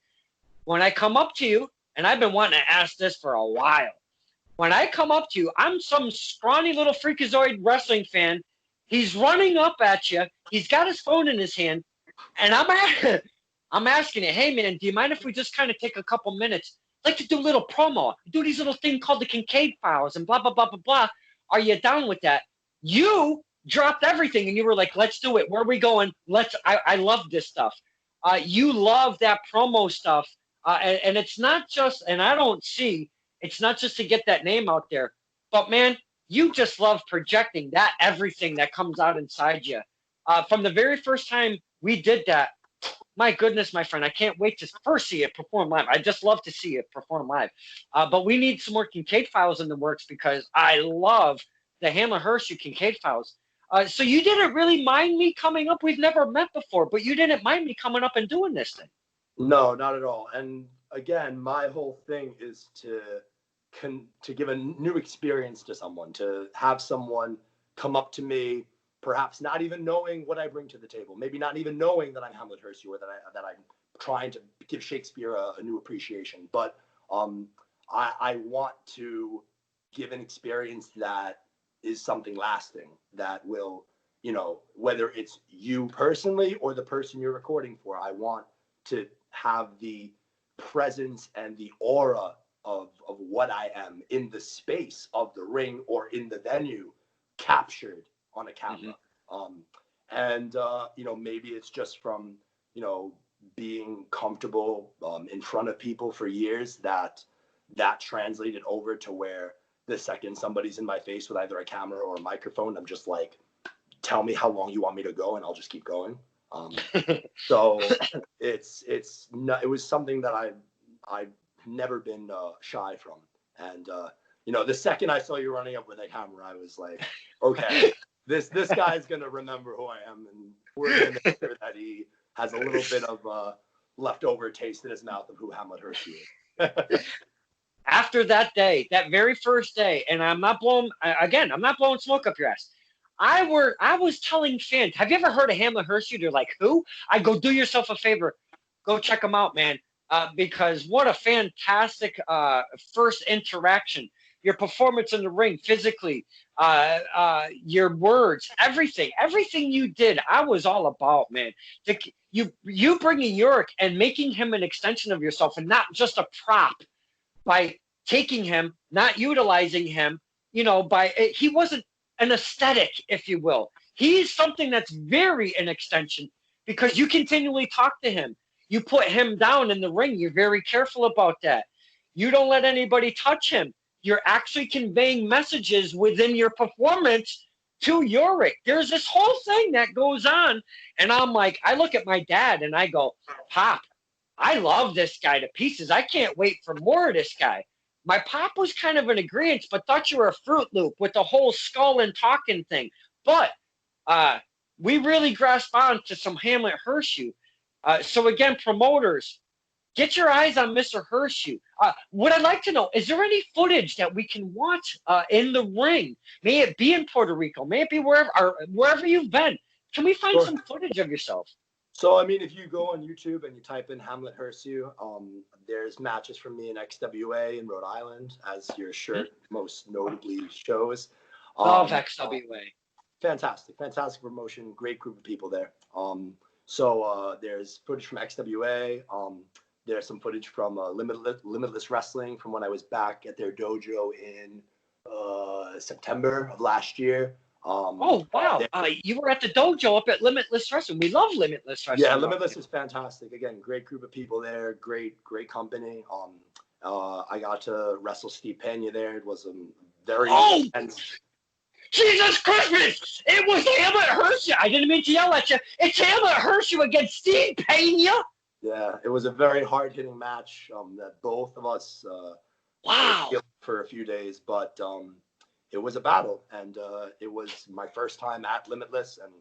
When I come up to you, and I've been wanting to ask this for a while, when I come up to you, I'm some scrawny little freakazoid wrestling fan. He's running up at you. He's got his phone in his hand, and I'm asking you, hey, man, do you mind if we just kind of take a couple minutes? I'd like to do a little promo. We do these little thing called the Kincaid files and blah, blah, blah, blah, blah. Are you down with that? You dropped everything, and you were like, let's do it. Where are we going? I love this stuff. You love that promo stuff. And it's not just, and I don't see It's not just to get that name out there, but man, you just love projecting that everything that comes out inside you. From the very first time we did that, my goodness, my friend, I can't wait to first see it perform live. I just love to see it perform live. But we need some more Kincaid files in the works because I love the Hamlet Hurtssue Kincaid files. So you didn't really mind me coming up. We've never met before, but you didn't mind me coming up and doing this thing. No, not at all. And again, my whole thing is to give a new experience to someone, to have someone come up to me, perhaps not even knowing what I bring to the table, maybe not even knowing that I'm Hamlet Hurtssue or that I'm trying to give Shakespeare a new appreciation. But I want to give an experience that is something lasting, that will, you know, whether it's you personally or the person you're recording for, I want to have the presence and the aura of what I am in the space of the ring or in the venue captured on a camera. And you know, maybe it's just from, you know, being comfortable in front of people for years that translated over to where the second somebody's in my face with either a camera or a microphone, I'm just like, tell me how long you want me to go and I'll just keep going. So it was something that I've never been shy from. And you know, the second I saw you running up with a camera, I was like, okay, this guy's gonna remember who I am, and we're gonna make sure that he has a little bit of leftover taste in his mouth of who Hamlet Hurtssue is. After that day, that very first day, and I'm not blowing smoke up your ass. I was telling fans, have you ever heard of Hamlet Hurtssue? They're like, who? I go, do yourself a favor, go check him out, man. Because what a fantastic first interaction. Your performance in the ring, physically, your words, everything you did, I was all about, man. You bringing Yorick and making him an extension of yourself and not just a prop by taking him, not utilizing him, you know, he wasn't an aesthetic, if you will. He's something that's very an extension because you continually talk to him. You put him down in the ring. You're very careful about that. You don't let anybody touch him. You're actually conveying messages within your performance to Yorick. There's this whole thing that goes on. And I'm like, I look at my dad and I go, Pop, I love this guy to pieces. I can't wait for more of this guy. My pop was kind of in agreement, but thought you were a Fruit Loop with the whole skull and talking thing. But we really grasped on to some Hamlet Hurtssue. So again, promoters, get your eyes on Mr. Hurtssue. What I'd like to know, is there any footage that we can watch in the ring? May it be in Puerto Rico, may it be wherever you've been. Can we find some footage of yourself? So, I mean, if you go on YouTube and you type in Hamlet Hurtssue, there's matches from me in XWA in Rhode Island, as your shirt most notably shows. Love XWA. Fantastic promotion, great group of people there. So there's footage from XWA. There's some footage from Limitless Wrestling from when I was back at their dojo in September of last year. Oh, wow. You were at the dojo up at Limitless Wrestling. We love Limitless Wrestling. Yeah, Limitless is fantastic. Again, great group of people there. Great company. I got to wrestle Steve Pena there. It was very intense. Jesus Christmas! It was Hamlet Hurtssue. I didn't mean to yell at you. It's Hamlet Hurtssue against Steve Pena. Yeah, it was a very hard-hitting match that both of us for a few days, but it was a battle, and it was my first time at Limitless, and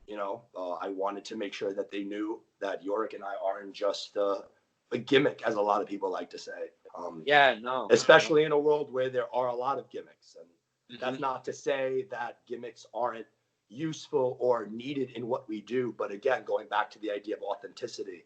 you know, I wanted to make sure that they knew that Yorick and I aren't just a gimmick, as a lot of people like to say. Especially in a world where there are a lot of gimmicks, and that's not to say that gimmicks aren't useful or needed in what we do, but again, going back to the idea of authenticity,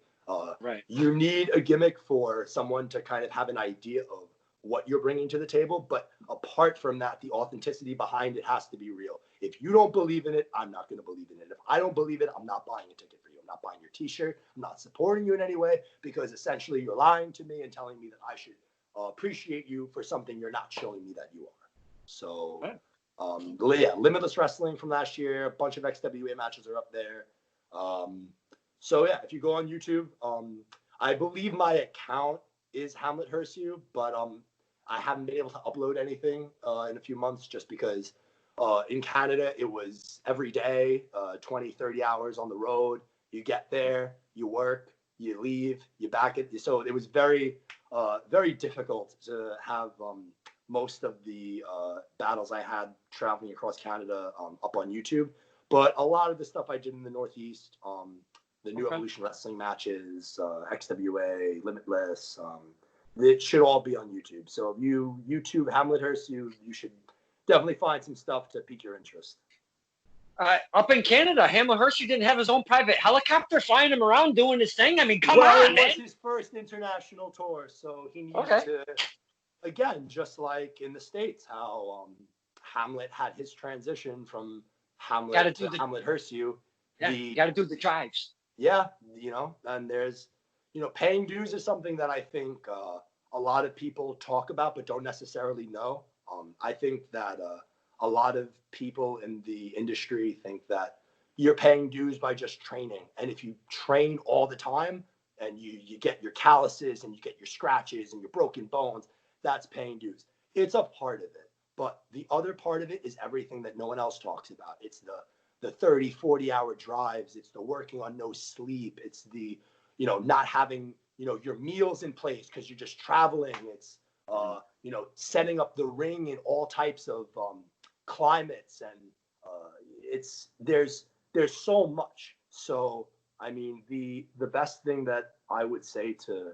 you need a gimmick for someone to kind of have an idea of what you're bringing to the table, but apart from that, the authenticity behind it has to be real. If you don't believe in it, I'm not going to believe in it. If I don't believe it, I'm not buying a ticket for you. I'm not buying your t-shirt. I'm not supporting you in any way, because essentially you're lying to me and telling me that I should appreciate you for something you're not showing me that you are. So Limitless Wrestling from last year, a bunch of XWA matches are up there. So yeah, if you go on YouTube, I believe my account is Hamlet Hurtssue, but I haven't been able to upload anything in a few months just because in Canada, it was every day, 20, 30 hours on the road. You get there, you work, you leave, you back it. So it was very, very difficult to have most of the battles I had traveling across Canada up on YouTube. But a lot of the stuff I did in the Northeast, the New Evolution Wrestling matches, XWA, Limitless, it should all be on YouTube. So if you YouTube Hamlet Hurtssue, you should definitely find some stuff to pique your interest. Up in Canada, Hamlet Hurtssue didn't have his own private helicopter flying him around doing his thing. I mean, come on, man. It was his first international tour, so he needed to, again, just like in the States, how Hamlet had his transition from Hamlet to Hamlet Hurtssue. Yeah, you got to do the drives. Yeah, and there's, paying dues is something that I think a lot of people talk about but don't necessarily know. I think that a lot of people in the industry think that you're paying dues by just training. And if you train all the time and you get your calluses and you get your scratches and your broken bones, that's paying dues. It's a part of it. But the other part of it is everything that no one else talks about. It's the 30, 40-hour drives. It's the working on no sleep. It's the, not having, your meals in place because you're just traveling. It's, setting up the ring in all types of climates. And there's so much. So, I mean, the best thing that I would say to,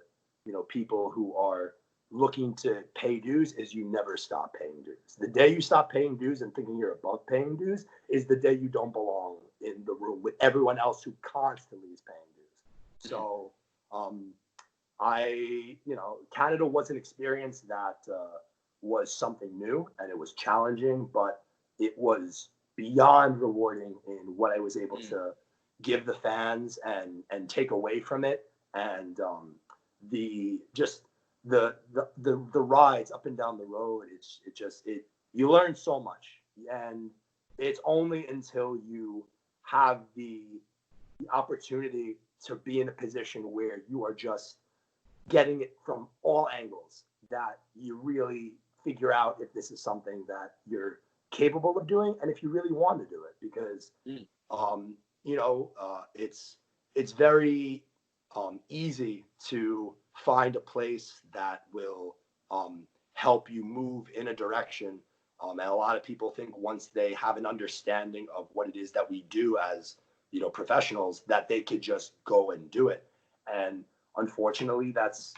people who are looking to pay dues is you never stop paying dues. The day you stop paying dues and thinking you're above paying dues is the day you don't belong in the room with everyone else who constantly is paying dues. So, Canada was an experience that was something new and it was challenging, but it was beyond rewarding in what I was able to give the fans and take away from it. And the rides up and down the road, you learn so much. And it's only until you have the opportunity to be in a position where you are just getting it from all angles that you really figure out if this is something that you're capable of doing and if you really want to do it, because it's very easy to find a place that will help you move in a direction, and a lot of people think once they have an understanding of what it is that we do as professionals, that they could just go and do it. And unfortunately, that's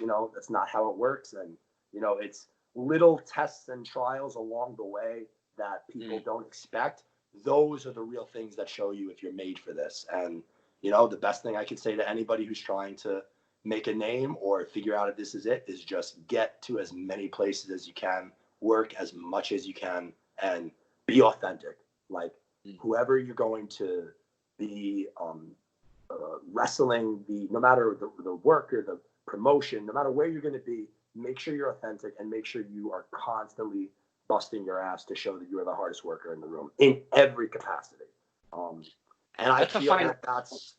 not how it works. And it's little tests and trials along the way that people don't expect. Those are the real things that show you if you're made for this. And the best thing I could say to anybody who's trying to make a name or figure out if this is it is just get to as many places as you can, work as much as you can, and be authentic. Like whoever you're going to be wrestling, no matter the work or the promotion, no matter where you're going to be, make sure you're authentic and make sure you are constantly busting your ass to show that you're the hardest worker in the room in every capacity. And I feel like that's,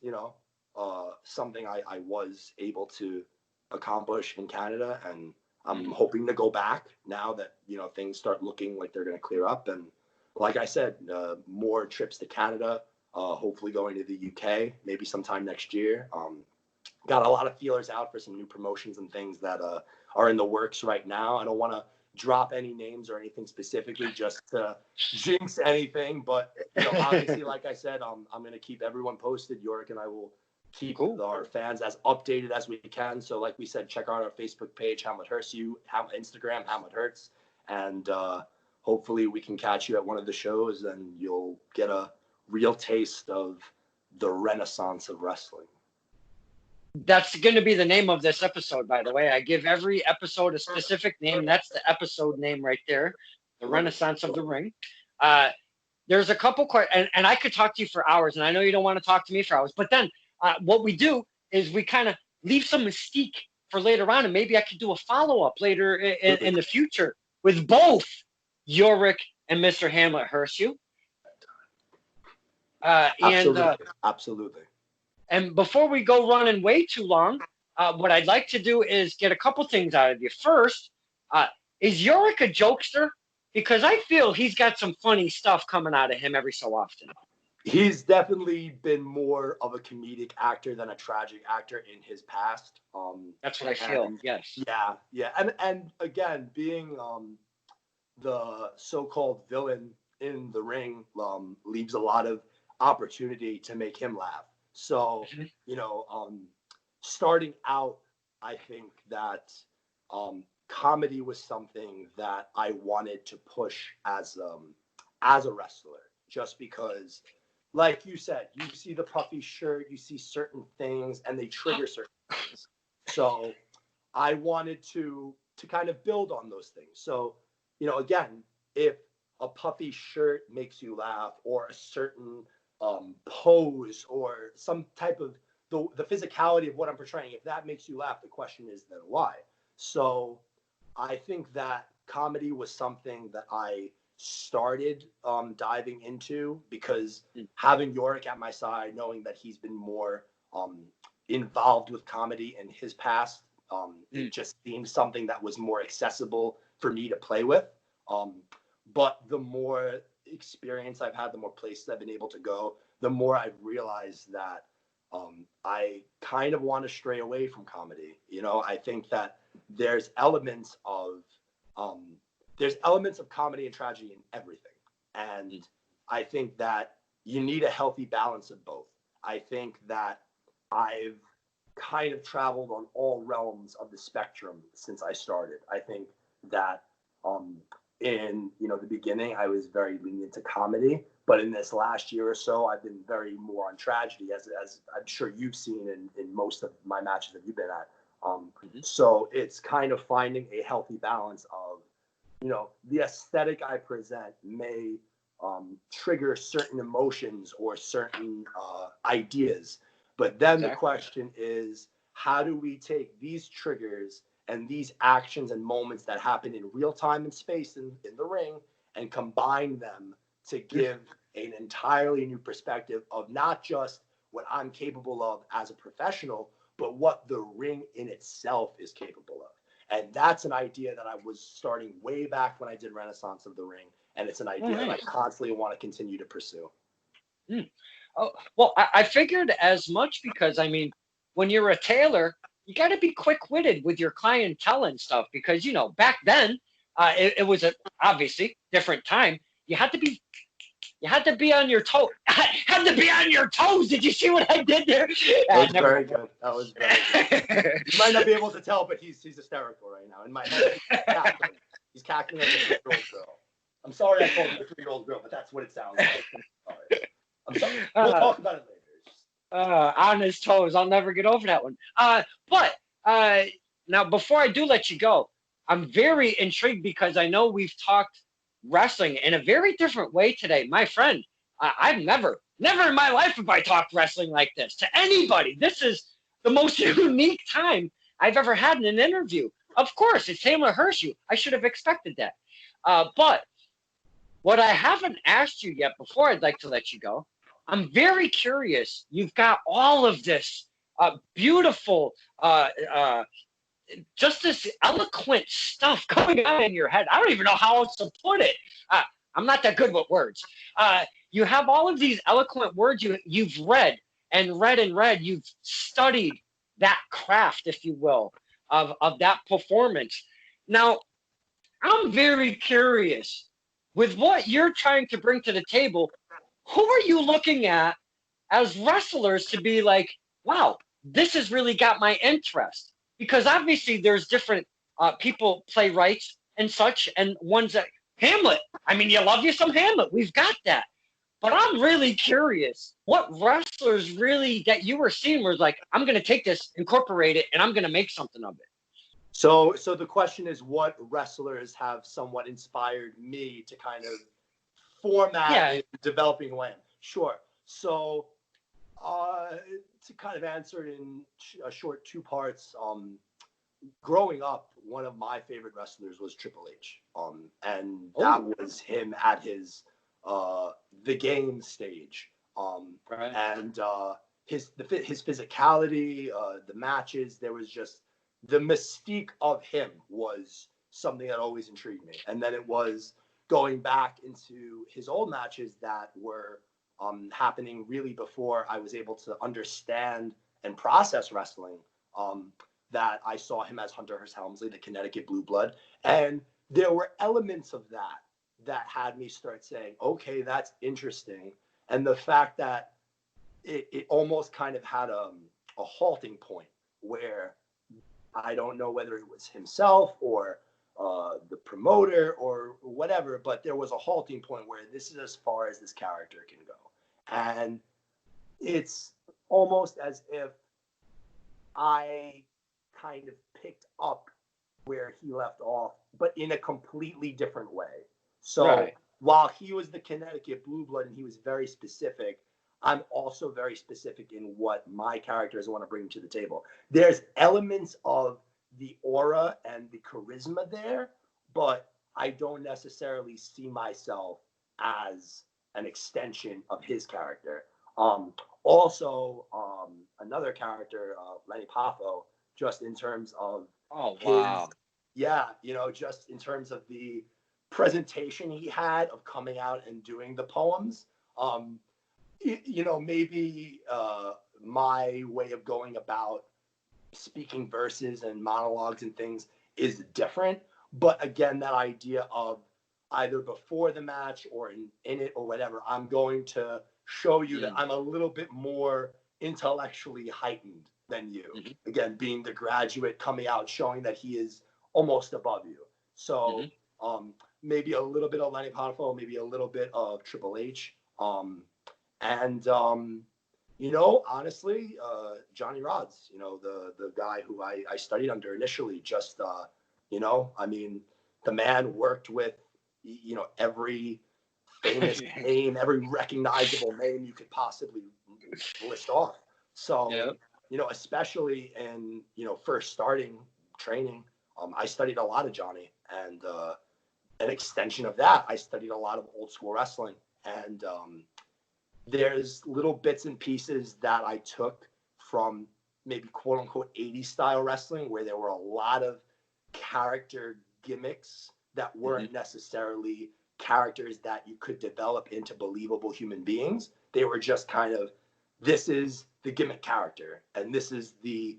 something I was able to accomplish in Canada. And I'm hoping to go back now that, things start looking like they're going to clear up. And like I said, more trips to Canada, hopefully going to the UK, maybe sometime next year. Got a lot of feelers out for some new promotions and things that are in the works right now. I don't want to drop any names or anything specifically just to jinx anything, but obviously, like I said, I'm going to keep everyone posted. Yorick and I will keep our fans as updated as we can. So like we said, check out our Facebook page, Hamlet Hurtssue, Instagram, Hamlet Hurts, and hopefully we can catch you at one of the shows and you'll get a real taste of the renaissance of wrestling. That's going to be the name of this episode, by the way. I give every episode a specific name. That's the episode name right there, The Renaissance of the Ring. There's a couple questions, and I could talk to you for hours, and I know you don't want to talk to me for hours, but then what we do is we kind of leave some mystique for later on, and maybe I could do a follow-up later in the future with both Yorick and Mr. Hamlet Hurtssue. Absolutely. And before we go running way too long, what I'd like to do is get a couple things out of you. First, is Yorick a jokester? Because I feel he's got some funny stuff coming out of him every so often. He's definitely been more of a comedic actor than a tragic actor in his past. That's what I feel. Yes. Yeah, and again, being the so-called villain in the ring leaves a lot of opportunity to make him laugh. So, starting out, I think that comedy was something that I wanted to push as a wrestler, just because, like you said, you see the puffy shirt, you see certain things, and they trigger certain things. So I wanted to kind of build on those things. So, again, if a puffy shirt makes you laugh, or a certain pose, or some type of the physicality of what I'm portraying, if that makes you laugh, the question is then why? So I think that comedy was something that I started diving into, because having Yorick at my side, knowing that he's been more involved with comedy in his past, it just seemed something that was more accessible for me to play with. But the more experience I've had, the more places I've been able to go, the more I've realized that I kind of want to stray away from comedy. I think that there's elements of comedy and tragedy in everything. And I think that you need a healthy balance of both. I think that I've kind of traveled on all realms of the spectrum since I started. I think that in the beginning, I was very lenient to comedy, but in this last year or so, I've been very more on tragedy, as I'm sure you've seen in most of my matches that you've been at. So it's kind of finding a healthy balance of, the aesthetic I present may trigger certain emotions or certain ideas. But then the question is, how do we take these triggers and these actions and moments that happen in real time and space in the ring, and combine them to give an entirely new perspective of not just what I'm capable of as a professional, but what the ring in itself is capable of. And that's an idea that I was starting way back when I did Renaissance of the Ring. And it's an idea that I constantly want to continue to pursue. Oh, well, I figured as much, because, when you're a tailor, you got to be quick-witted with your clientele and stuff, because, back then, it was obviously different time. You had to be on your toes. Had to be on your toes. Did you see what I did there? That was very good. That was very good. You might not be able to tell, but he's hysterical right now. In my head, he's cackling like a 3-year-old girl. I'm sorry I called him a 3-year-old girl, but that's what it sounds like. I'm sorry. We'll talk about it later. On his toes. I'll never get over that one. But now, before I do let you go, I'm very intrigued, because I know we've talked wrestling in a very different way today. My friend, I've never in my life have I talked wrestling like this to anybody. This is the most unique time I've ever had in an interview. Of course, it's Hamlet Hurtssue. I should have expected that. But what I haven't asked you yet, before I'd like to let you go, I'm very curious. You've got all of this beautiful, just this eloquent stuff going on in your head. I don't even know how else to put it. I'm not that good with words. You have all of these eloquent words you've read and read and read. You've studied that craft, if you will, of that performance. Now, I'm very curious, with what you're trying to bring to the table, who are you looking at as wrestlers to be like, wow, this has really got my interest? Because obviously there's different people, playwrights and such, and ones that, Hamlet, you love you some Hamlet. We've got that. But I'm really curious, what wrestlers really that you were seeing was like, I'm going to take this, incorporate it, and I'm going to make something of it? So the question is, what wrestlers have somewhat inspired me to kind of format in developing land? Sure. So to kind of answer it in a short 2 parts, growing up, one of my favorite wrestlers was Triple H. And that was him at his the game stage. And his physicality, the matches, there was just the mystique of him was something that always intrigued me. And then it was going back into his old matches that were happening really before I was able to understand and process wrestling, that I saw him as Hunter Hearst Helmsley, the Connecticut Blue Blood. And there were elements of that had me start saying, okay, that's interesting. And the fact that it almost kind of had a halting point where I don't know whether it was himself or the promoter or whatever, but there was a halting point where this is as far as this character can go. And it's almost as if I kind of picked up where he left off, but in a completely different way. So while he was the Connecticut Blue Blood and he was very specific, I'm also very specific in what my characters want to bring to the table. There's elements of the aura and the charisma there, but I don't necessarily see myself as an extension of his character. Also, another character, Lenny Poffo, just in terms of just in terms of the presentation he had of coming out and doing the poems. Maybe my way of going about speaking verses and monologues and things is different. But again, that idea of either before the match or in it or whatever, I'm going to show you that I'm a little bit more intellectually heightened than you. Again, being the graduate coming out, showing that he is almost above you. So maybe a little bit of Lenny Poffo, maybe a little bit of Triple H. Honestly, Johnny Rods, the guy who I studied under initially, just, the man worked with, every famous name, every recognizable name you could possibly list off. So, especially in, first starting training, I studied a lot of Johnny, and an extension of that, I studied a lot of old school wrestling. And there's little bits and pieces that I took from maybe quote unquote 80s style wrestling, where there were a lot of character gimmicks that weren't necessarily characters that you could develop into believable human beings. They were just kind of, this is the gimmick character, and this is the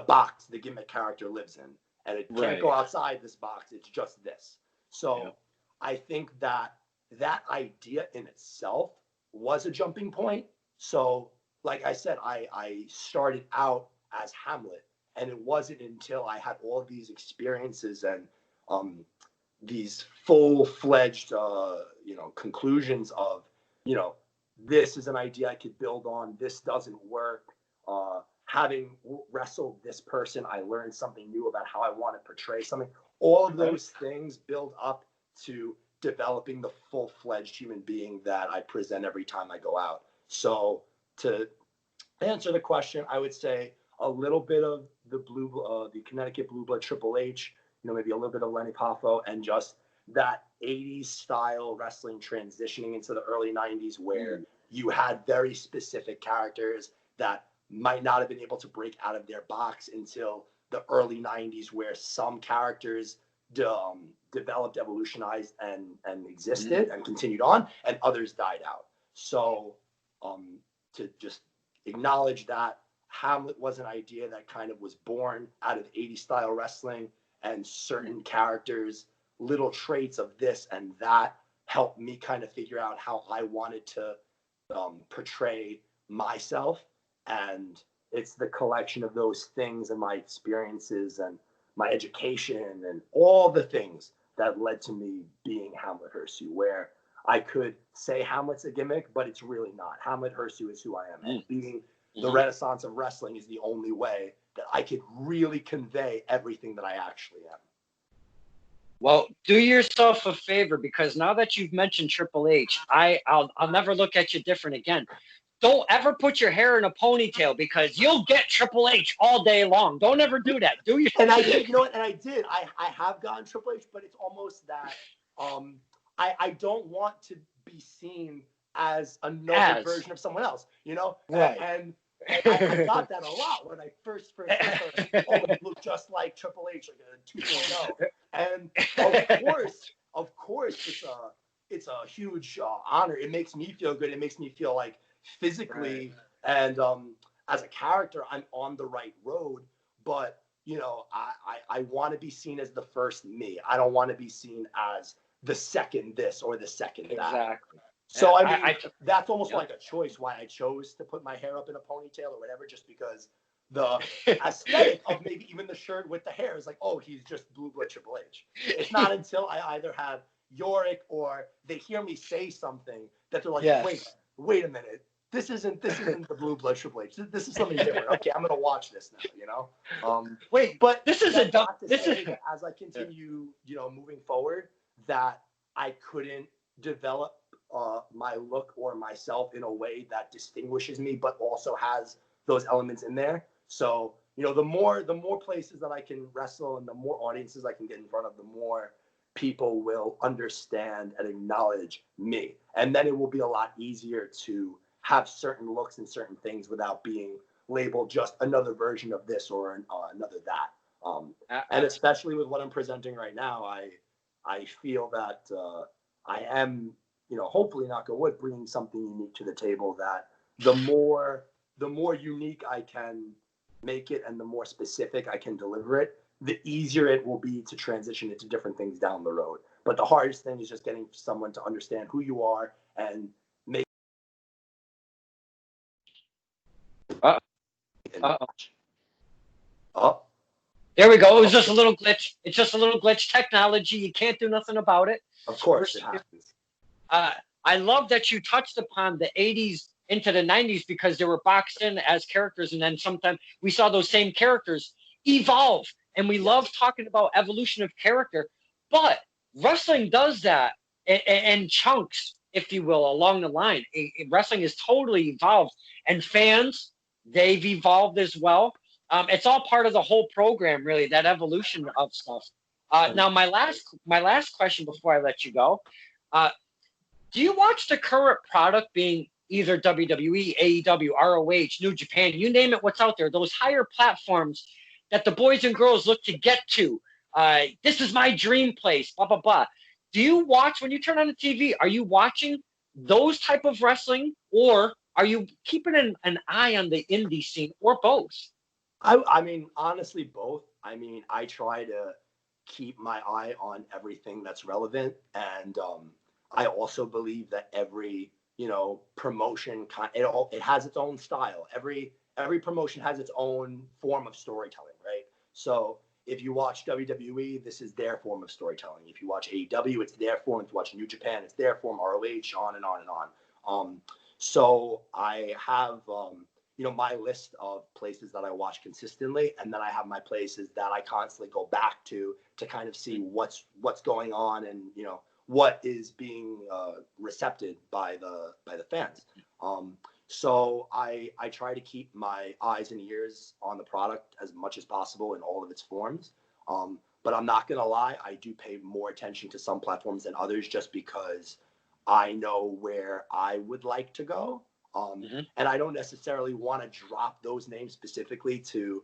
box the gimmick character lives in, and it can't go outside this box. It's just this. So I think that idea in itself was a jumping point. So like I said, I started out as Hamlet, and it wasn't until I had all these experiences and these full-fledged conclusions of, this is an idea I could build on, this doesn't work. Having wrestled this person, I learned something new about how I want to portray something. All of those things build up to developing the full-fledged human being that I present every time I go out. So to answer the question, I would say a little bit of the Connecticut Blue Blood Triple H, maybe a little bit of Lenny Poffo, and just that 80s style wrestling transitioning into the early 90s, where you had very specific characters that might not have been able to break out of their box until the early 90s, where some characters developed, evolutionized, and existed and continued on, and others died out. So to just acknowledge that Hamlet was an idea that kind of was born out of 80s style wrestling, and certain characters, little traits of this and that helped me kind of figure out how I wanted to portray myself. And it's the collection of those things and my experiences and my education and all the things that led to me being Hamlet Hurtssue, where I could say Hamlet's a gimmick, but it's really not. Hamlet Hurtssue is who I am. And being the Renaissance of wrestling is the only way that I could really convey everything that I actually am. Well, do yourself a favor, because now that you've mentioned Triple H, I'll never look at you different again. Don't ever put your hair in a ponytail, because you'll get Triple H all day long. Don't ever do that. Do you? And I did, and I did. I have gotten Triple H, but it's almost that I don't want to be seen as another version of someone else, Right. And I got that a lot when I first started. Oh, you look just like Triple H, like a 2.0. And of course, it's a huge honor. It makes me feel good. It makes me feel like physically and as a character, I'm on the right road. But you know, I want to be seen as the first me. I don't want to be seen as the second this or the second that. Exactly. So I mean, that's almost like a choice why I chose to put my hair up in a ponytail or whatever, just because the aesthetic of maybe even the shirt with the hair is like, oh, he's just Blue Blood Triple H. It's not until I either have Yorick or they hear me say something that they're like, wait a minute. This isn't the Blue Blood Triple H. This is something different. Okay, I'm gonna watch this now. You know. But this is as I continue, you know, moving forward, that I couldn't develop my look or myself in a way that distinguishes me, but also has those elements in there. So you know, the more places that I can wrestle and the more audiences I can get in front of, the more people will understand and acknowledge me, and then it will be a lot easier to have certain looks and certain things without being labeled just another version of this or another that. And especially with what I'm presenting right now, I feel that I am, you know, hopefully, knock on wood, bringing something unique to the table. That the more unique I can make it and the more specific I can deliver it, the easier it will be to transition into different things down the road. But the hardest thing is just getting someone to understand who you are and make There we go. It was just a little glitch. It's just a little glitch. Technology. You can't do nothing about it. Of course, it happens. I love that you touched upon the 80s into the 90s because they were boxed in as characters, and then sometimes we saw those same characters evolve. And we love talking about evolution of character, but wrestling does that in chunks, if you will, along the line. Wrestling is totally evolved, and fans, they've evolved as well. It's all part of the whole program, really, that evolution of stuff. Now, my last question before I let you go, do you watch the current product being either WWE, AEW, ROH, New Japan, you name it, what's out there, those higher platforms that the boys and girls look to get to? This is my dream place, blah, blah, blah. Do you watch, when you turn on the TV, are you watching those type of wrestling, or are you keeping an eye on the indie scene, or both? I mean, honestly, both. I mean, I try to keep my eye on everything that's relevant. And I also believe that every, you know, promotion, it has its own style. Every promotion has its own form of storytelling, right? So if you watch WWE, this is their form of storytelling. If you watch AEW, it's their form. If you watch New Japan, it's their form, ROH, on and on and on. So I have, you know, my list of places that I watch consistently, and then I have my places that I constantly go back to kind of see what's going on and, you know, what is being recepted by the fans. So I try to keep my eyes and ears on the product as much as possible in all of its forms. But I'm not going to lie, I do pay more attention to some platforms than others just because I know where I would like to go. And I don't necessarily want to drop those names specifically to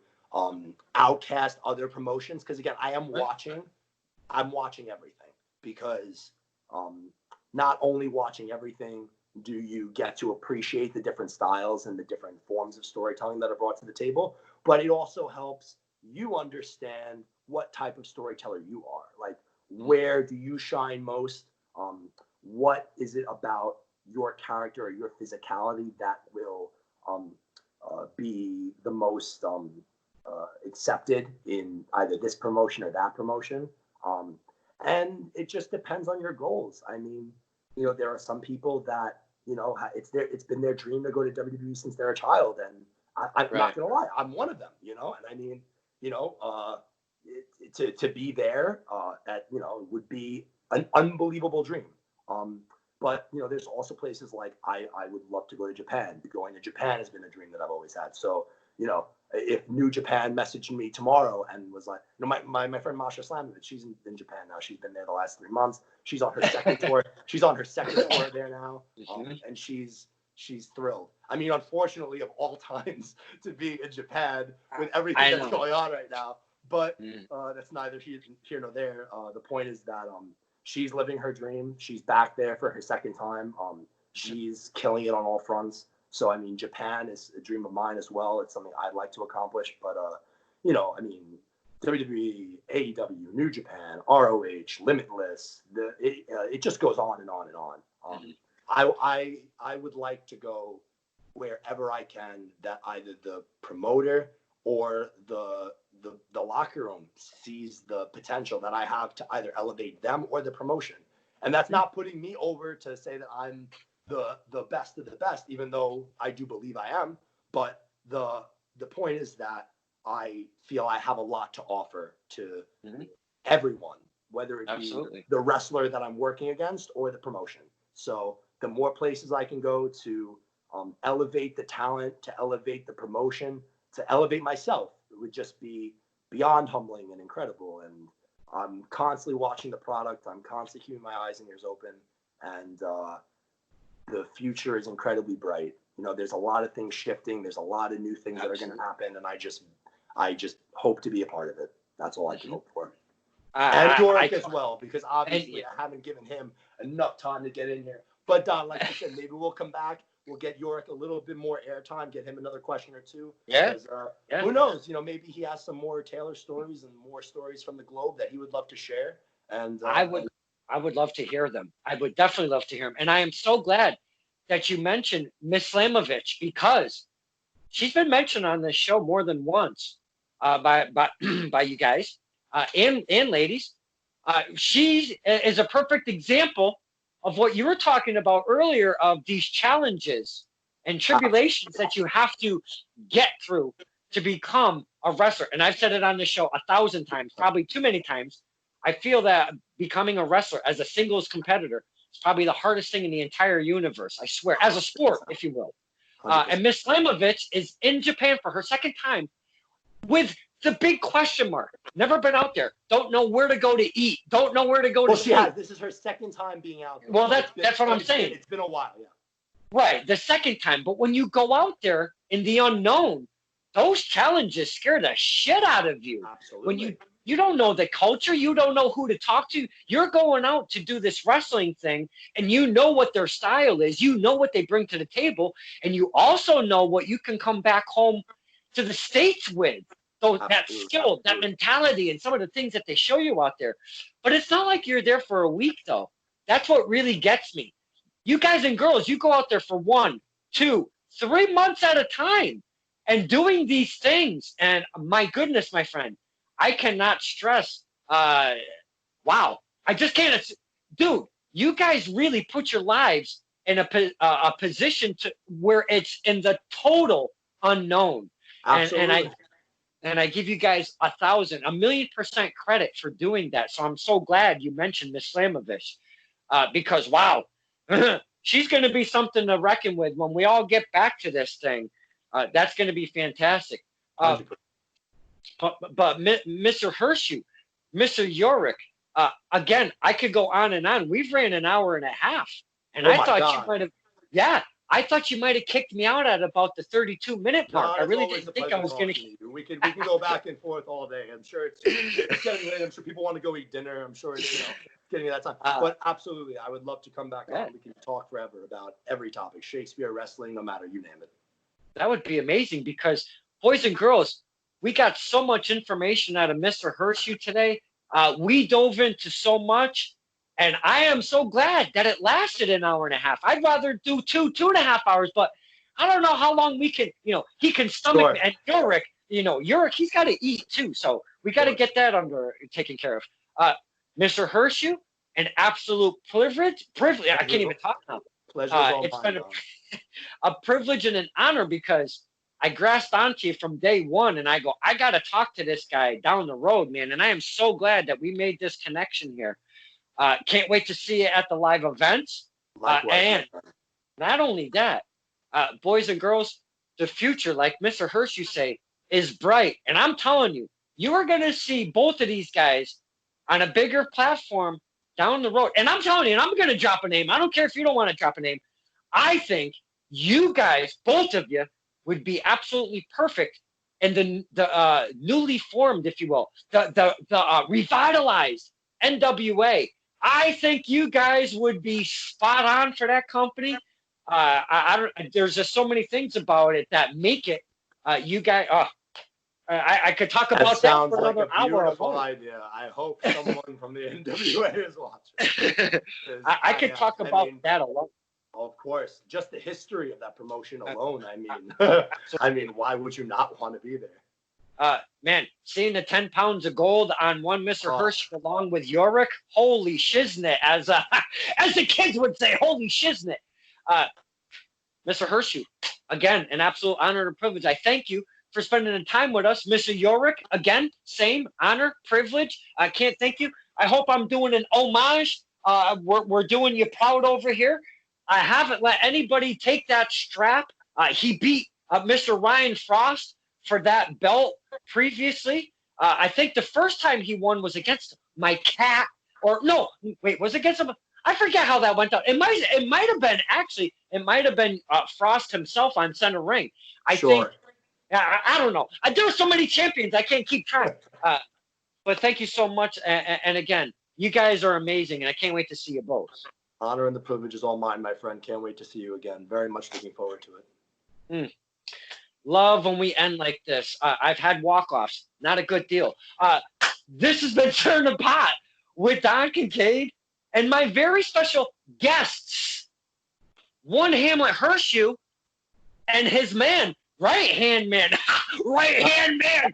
outcast other promotions. Because again, I'm watching everything, because not only watching everything do you get to appreciate the different styles and the different forms of storytelling that are brought to the table, but it also helps you understand what type of storyteller you are. Like, where do you shine most? What is it about your character or your physicality that will be the most accepted in either this promotion or that promotion? And it just depends on your goals. I mean, you know, there are some people that, you know, it's been their dream to go to WWE since they're a child, and I'm not gonna lie, I'm one of them. You know, and I mean, you know, to be there you know, would be an unbelievable dream. But you know, there's also places like I would love to go to Japan. Going to Japan has been a dream that I've always had. So, you know, if New Japan messaged me tomorrow and was like, you know, my friend Masha Slamovich, she's in Japan now. She's been there the last 3 months. She's on her second tour. She's on her second tour there now, and she's she's thrilled. I mean, unfortunately, of all times to be in Japan with everything that's going on right now. But that's neither here nor there. The point is that she's living her dream. She's back there for her second time. She's killing it on all fronts. So, I mean, Japan is a dream of mine as well. It's something I'd like to accomplish. But, you know, I mean, WWE, AEW, New Japan, ROH, Limitless, it just goes on and on and on. I would like to go wherever I can that either the promoter or the locker room sees the potential that I have to either elevate them or the promotion. And that's not putting me over to say that I'm the best of the best, even though I do believe I am. But the point is that I feel I have a lot to offer to everyone, whether it be the wrestler that I'm working against or the promotion. So the more places I can go to elevate the talent, to elevate the promotion, to elevate myself, it would just be beyond humbling and incredible. And I'm constantly watching the product. I'm constantly keeping my eyes and ears open. And the future is incredibly bright. You know, there's a lot of things shifting. There's a lot of new things that are going to happen. And I just hope to be a part of it. That's all I can hope for. And Yorick as well, because obviously I haven't given him enough time to get in here. But Don, like you said, maybe we'll come back. We'll get Yorick a little bit more airtime, get him another question or two. Yeah. Because, who knows? You know, maybe he has some more Taylor stories and more stories from the globe that he would love to share. And I would love to hear them. I would definitely love to hear them. And I am so glad that you mentioned Miss Slamovich, because she's been mentioned on this show more than once by you guys and ladies. She is a perfect example of what you were talking about earlier, of these challenges and tribulations that you have to get through to become a wrestler. And I've said it on the show 1,000 times, probably too many times. I feel that becoming a wrestler as a singles competitor is probably the hardest thing in the entire universe, I swear, as a sport, if you will. And Miss Slamovich is in Japan for her second time with the big question mark. Never been out there. Don't know where to go to eat. Don't know where to go to sleep. Well, she has. This is her second time being out there. Well, that's what I'm saying. It's been a while, yeah. Right, the second time. But when you go out there in the unknown, those challenges scare the shit out of you. Absolutely. When you don't know the culture, you don't know who to talk to. You're going out to do this wrestling thing, and you know what their style is. You know what they bring to the table, and you also know what you can come back home to the States with. So that skill, that mentality, and some of the things that they show you out there. But it's not like you're there for a week, though. That's what really gets me. You guys and girls, you go out there for 1, 2, 3 months at a time and doing these things. And my goodness, my friend, I cannot stress. Wow. I just can't. Dude, you guys really put your lives in a position to where it's in the total unknown. Absolutely. And I give you guys 1,000,000% credit for doing that. So I'm so glad you mentioned Miss Slamovich, because wow, she's going to be something to reckon with when we all get back to this thing. That's going to be fantastic. But Mr. Hurtssue, Mr. Yorick, again, I could go on and on. We've ran an hour and a half, and I thought you might have, I thought you might have kicked me out at about the 32-minute mark. I really didn't think I was going to. We can go back and forth all day. I'm sure it's getting late. I'm sure people want to go eat dinner. I'm sure it's getting that time. But absolutely, I would love to come back on. We can talk forever about every topic: Shakespeare, wrestling, no matter, you name it. That would be amazing, because boys and girls, we got so much information out of Mr. Hurtssue today. We dove into so much. And I am so glad that it lasted an hour and a half. I'd rather do 2.5 hours, but I don't know how long we can, he can stomach me. And Yorick, he's got to eat too. So we got to get that taken care of. Mr. Hurtssue, an absolute privilege. I can't even talk now. It's been a privilege and an honor, because I grasped onto you from day one, and I go, I got to talk to this guy down the road, man. And I am so glad that we made this connection here. Can't wait to see you at the live events. And not only that, boys and girls, the future, like Mr. Hurtssue say, is bright. And I'm telling you, you are going to see both of these guys on a bigger platform down the road. And I'm telling you, and I'm going to drop a name. I don't care if you don't want to drop a name. I think you guys, both of you, would be absolutely perfect in the newly formed, if you will, the revitalized NWA. I think you guys would be spot on for that company. I don't. There's just so many things about it that make it. You guys. I could talk about that for another hour. Beautiful idea. I hope someone from the NWA is watching. I could talk about that alone. Of course, just the history of that promotion alone. I mean, why would you not want to be there? Man, seeing the 10 pounds of gold on one Mr. Hurtssue along with Yorick, holy shiznit, as the kids would say, holy shiznit. Mr. Hurtssue, again, an absolute honor and privilege. I thank you for spending the time with us. Mr. Yorick, again, same honor, privilege. I can't thank you. I hope I'm doing an homage. We're doing you proud over here. I haven't let anybody take that strap. He beat Mr. Ryan Frost for that belt previously. I think the first time he won was against my cat. Or no, wait, was it against him? I forget how that went down. It might have been Frost himself on center ring. I think. I don't know. There's so many champions, I can't keep track. But thank you so much. And again, you guys are amazing, and I can't wait to see you both. Honor and the privilege is all mine, my friend. Can't wait to see you again. Very much looking forward to it. Love when we end like this. I've had walk-offs. Not a good deal. This has been Turn the Pot with Don Kincaid and my very special guests. One Hamlet Hurtssue and his man, right-hand man. Right-hand man.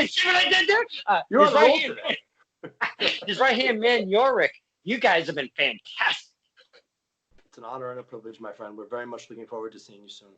See what I did there? You're on the roll today. His right-hand man, Yorick. You guys have been fantastic. It's an honor and a privilege, my friend. We're very much looking forward to seeing you soon.